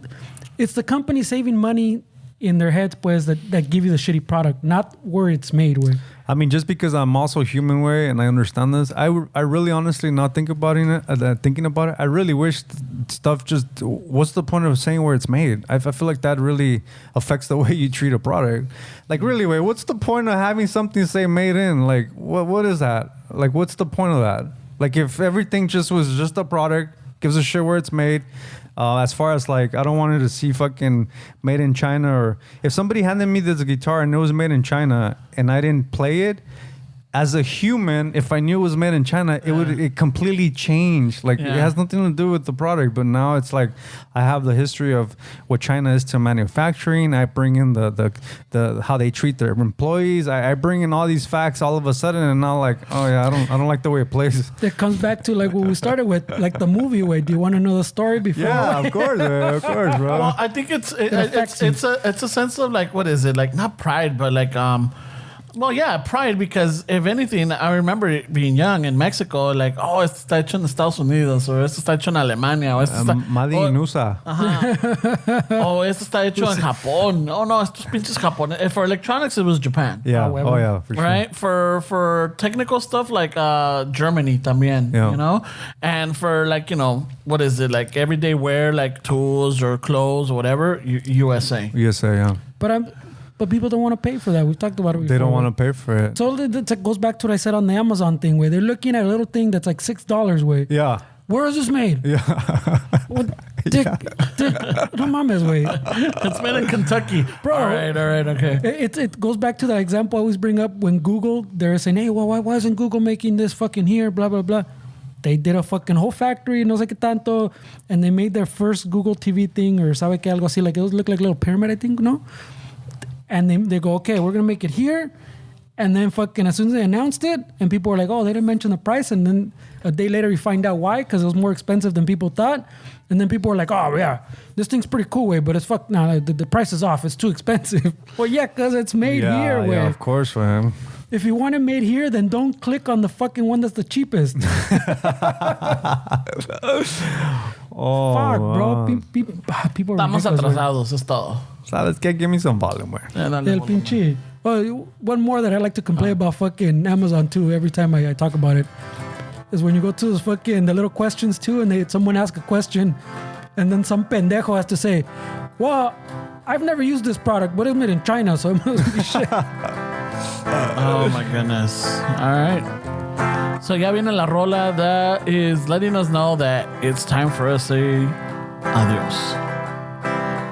it's the company saving money in their heads, pues, that give you the shitty product, not where it's made, way. I mean, just because I'm also human, way, and I understand this, I really honestly not thinking about it. I really wish stuff just. What's the point of saying where it's made? I feel like that really affects the way you treat a product. Like, really, way, what's the point of having something say made in? Like, what is that? Like, what's the point of that? Like, if everything just was just a product, gives a shit where it's made. As far as like, I don't want it to see fucking made in China, or if somebody handed me this guitar and it was made in China and I didn't play it, as a human, if I knew it was made in China, it completely changed. Like it has nothing to do with the product, but now it's like I have the history of what China is to manufacturing. I bring in the how they treat their employees. I bring in all these facts all of a sudden, and now like, oh yeah, I don't like the way it plays. It comes back to like what we started with, like the movie way. Do you want to know the story before? Yeah, of course, bro. Well, I think it's a sense of like, what is it, like, not pride, but like well, yeah, pride, because if anything, I remember being young in Mexico, like, oh, esto está hecho en Estados Unidos, o esto está hecho en Alemania, o esto está... Made in USA. O esto está hecho en Japón. Oh, no, estos pinches japoneses. For electronics, it was Japan. Yeah, oh yeah, for sure. Right? For technical stuff, like Germany también, you know? And for like, you know, what is it, like everyday wear, like tools or clothes or whatever, USA. USA, yeah. But people don't want to pay for that. We've talked about it before. They don't want to pay for it. So it goes back to what I said on the Amazon thing, where they're looking at a little thing that's like $6, way. Yeah. Where is this made? Yeah. Dick, no mames, way. It's made in Kentucky. Bro. All right, okay. It goes back to that example I always bring up when Google, they're saying, hey, well, why isn't Google making this fucking here, blah, blah, blah. They did a fucking whole factory, no sé qué tanto, and they made their first Google TV thing, or sabe que algo así, like it looked like a little pyramid, I think, no? And they go, okay, we're going to make it here. And then fucking as soon as they announced it, and people were like, oh, they didn't mention the price. And then a day later, you find out why, because it was more expensive than people thought. And then people were like, oh, yeah, this thing's pretty cool, way, but it's the price is off. It's too expensive. Well, yeah, because it's made here, way. Yeah, of course, man. If you want it made here, then don't click on the fucking one that's the cheapest. Oh, fuck, bro. People are Estamos atrasados, es todo. ¿Sabes qué? Give me some volume, man. El pinche. Well, one more that I like to complain about fucking Amazon too every time I talk about it is when you go to those fucking the little questions too, and someone asks a question, and then some pendejo has to say, well, I've never used this product, but it's made in China, so it must be shit. Oh my goodness. All right. So ya viene la rola that is letting us know that it's time for us to say adios.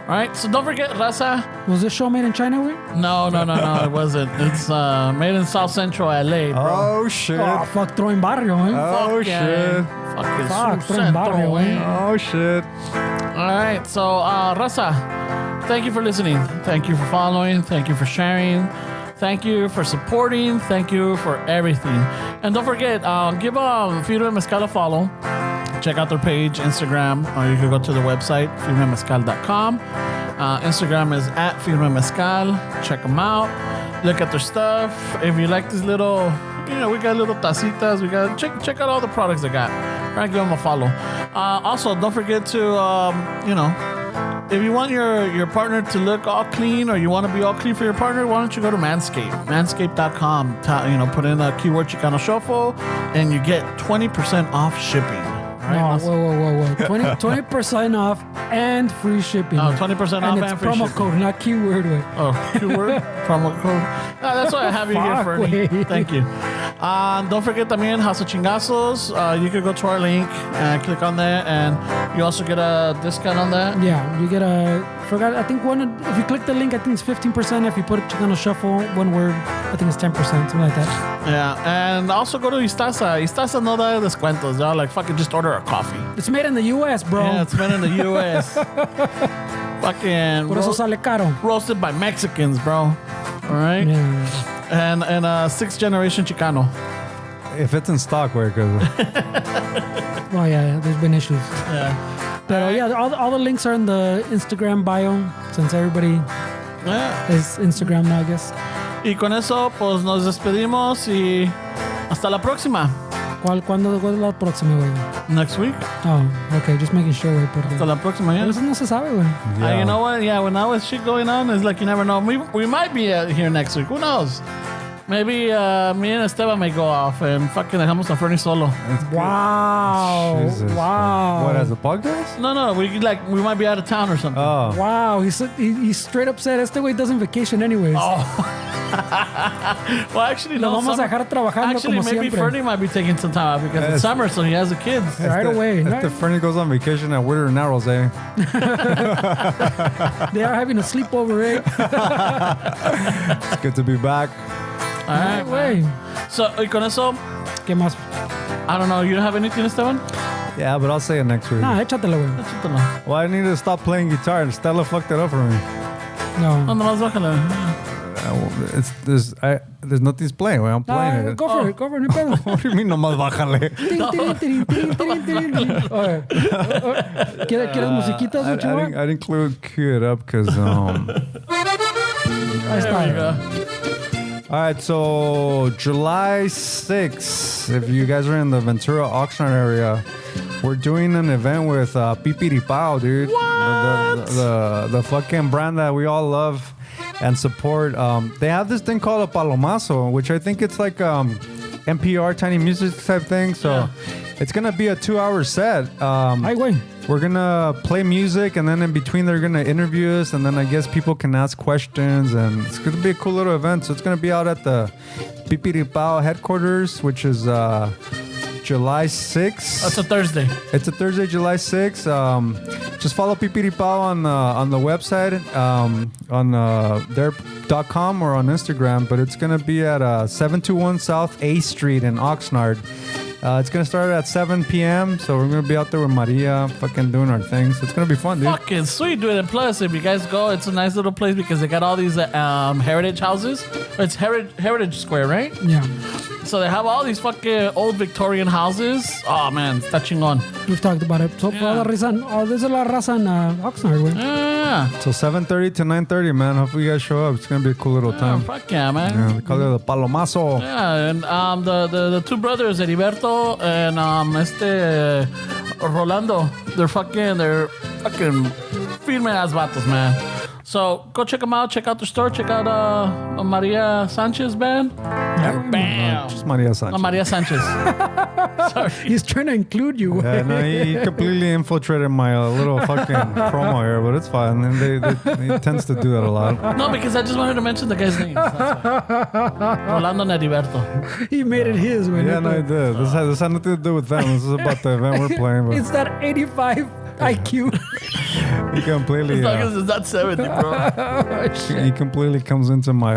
All right, so don't forget, Raza. Was this show made in China, way? No, it wasn't. It's made in South Central LA, bro. Oh, shit. Oh, fuck, throwing barrio, man. Oh, Fuck, shit. yeah. Fucking Fuck, South throwing barrio, Central, man. eh? Oh, shit. All right, so Raza, thank you for listening. Thank you for following. Thank you for sharing. Thank you for supporting. Thank you for everything. And don't forget, give Firme Mezcal a follow. Check out their page, Instagram, or you can go to the website, firmemezcal.com. Instagram is at Firme Mezcal. Check them out. Look at their stuff. If you like these little, we got little tacitas. We got check out all the products they got. Right, give them a follow. Also, don't forget to, if you want your partner to look all clean, or you want to be all clean for your partner, why don't you go to Manscaped? Manscaped.com. Put in a keyword Chicano Shuffle, and you get 20% off shipping. Right? Whoa. 20% off and free shipping. Oh, 20% off and free promo shipping. code, not keyword, way. Oh, keyword? Promo code? That's why I have you here, Fuck, Fernie. wait. Thank you. Don't forget también House of Chingazos. You could go to our link and click on that, and you also get a discount on that. Yeah, you get I think if you click the link, I think it's 15%. If you put Chicano Shuffle, one word, I think it's 10%, something like that. Yeah, and also go to Istaza. Istaza no da descuentos. They're like, fucking just order a coffee. It's made in the U.S., bro. Yeah, it's made in the U.S. Fucking Por eso sale caro. roasted by Mexicans, bro. All right? Yeah. And 6th generation Chicano. If it's in stock, where it goes. Oh, yeah, there's been issues. Yeah. But yeah, all the links are in the Instagram bio, since everybody Yeah. is Instagram now, I guess. Y con eso, pues nos despedimos y hasta la próxima. ¿Cuándo es la próxima, güey? Next week. Oh, okay, just making sure, güey. Hasta la próxima, A yeah. veces no se sabe, güey. You know what? Yeah, when all this shit going on, it's like you never know. We might be here next week. Who knows? Maybe me and Esteban may go off and fucking dejamos a Fernie solo. Wow. Jesus. Wow. What, as a podcast? No, we might be out of town or something. Oh. Wow, he straight up said, este güey doesn't vacation anyways. Oh. Well, actually, Lo no. vamos a dejar trabajando Actually, como maybe siempre. Fernie might be taking some time out because it's summer, so he has the kids. Right away. If Right? the Fernie goes on vacation at Whittier Narrows, eh? They are having a sleepover, eh? It's good to be back. All right, Güey. So, y con eso, ¿Qué más? I don't know. You don't have anything, Esteban? Yeah, but I'll say it next week. Nah, échatelo, güey. Échatelo. Well, I need to stop playing guitar. Stella fucked it up for me. No, No. nomás bájale. There's nothing's playing. Well, I'm playing it. Go for it, no pedo. What do you mean, nomás bájale? Okay. ¿Quieres musiquitas, I what you want? didn't include cue it up because Ahí There we está. go. all right, so July 6th, if you guys are in the Ventura Oxnard area, we're doing an event with Pipiripao, dude. What? The fucking brand that we all love and support. They have this thing called a palomazo, which I think it's like NPR tiny music type thing. So it's gonna be a 2-hour set. Ay, güey. We're gonna play music, and then in between they're gonna interview us, and then I guess people can ask questions, and it's gonna be a cool little event. So it's gonna be out at the Pipiripao headquarters, which is July 6th. That's a Thursday. It's a Thursday, July 6th. Just follow Pipiripao on the website, on their.com or on Instagram. But it's gonna be at 721 South A Street in Oxnard. It's gonna start at 7 p.m. So we're gonna be out there with Maria, fucking doing our things. It's gonna be fun, dude. Fucking sweet, dude. And plus, if you guys go, it's a nice little place because they got all these heritage houses. It's Heritage Square, right? Yeah. So they have all these fucking old Victorian houses. Oh, man. Está chingón. We've talked about it. So, for all the reason, this is la raza in Oxnard, güey. Yeah. So 7:30 to 9:30, man. Hopefully you guys show up. It's gonna be a cool little Oh, time. fuck yeah, man. Yeah, we call it the Palomazo. Yeah, and the two brothers, Heriberto and Rolando, they're fucking firme ass vatos, man. So go check them out. Check out the store. Check out Maria Sanchez band. Bam. Just Maria Sanchez. No, Maria Sanchez. Sorry. He's trying to include you, güey. Yeah, no, he completely infiltrated my little fucking promo here, but it's fine. And he tends to do that a lot. No, because I just wanted to mention the guy's name. Rolando and Heriberto. He made it his, güey. Yeah, no, he did. This had nothing to do with them. This is about the event we're playing. But It's that 85 IQ. he completely, As long as it's not 70, bro. he completely comes into my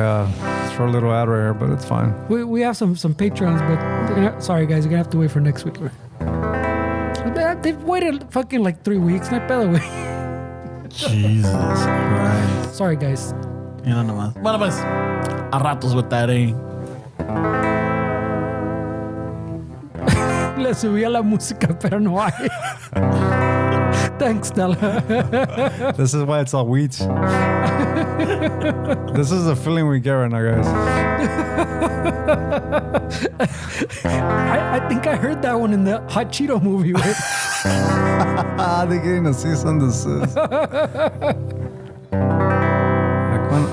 short little ad right here, but it's fine. We have some patrons, but sorry guys, you're gonna have to wait for next week. They've waited fucking like 3 weeks. No pedo, güey. Jesus Christ. Sorry guys. Mira nomás. Bueno, pues, a ratos with that, eh? Le subí a la música, pero no hay. Thanks, Stella. This is why it's all weeds. This is the feeling we get right now, guys. I think I heard that one in the Hot Cheeto movie, güey. They're getting a cease and desist.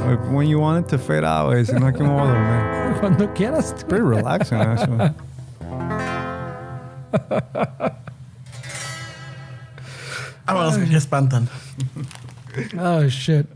Like when you want it to fade out, it's not going to man. Cuando quieras. It's pretty relaxing, actually. Vámonos, que ya espantan. Oh, shit.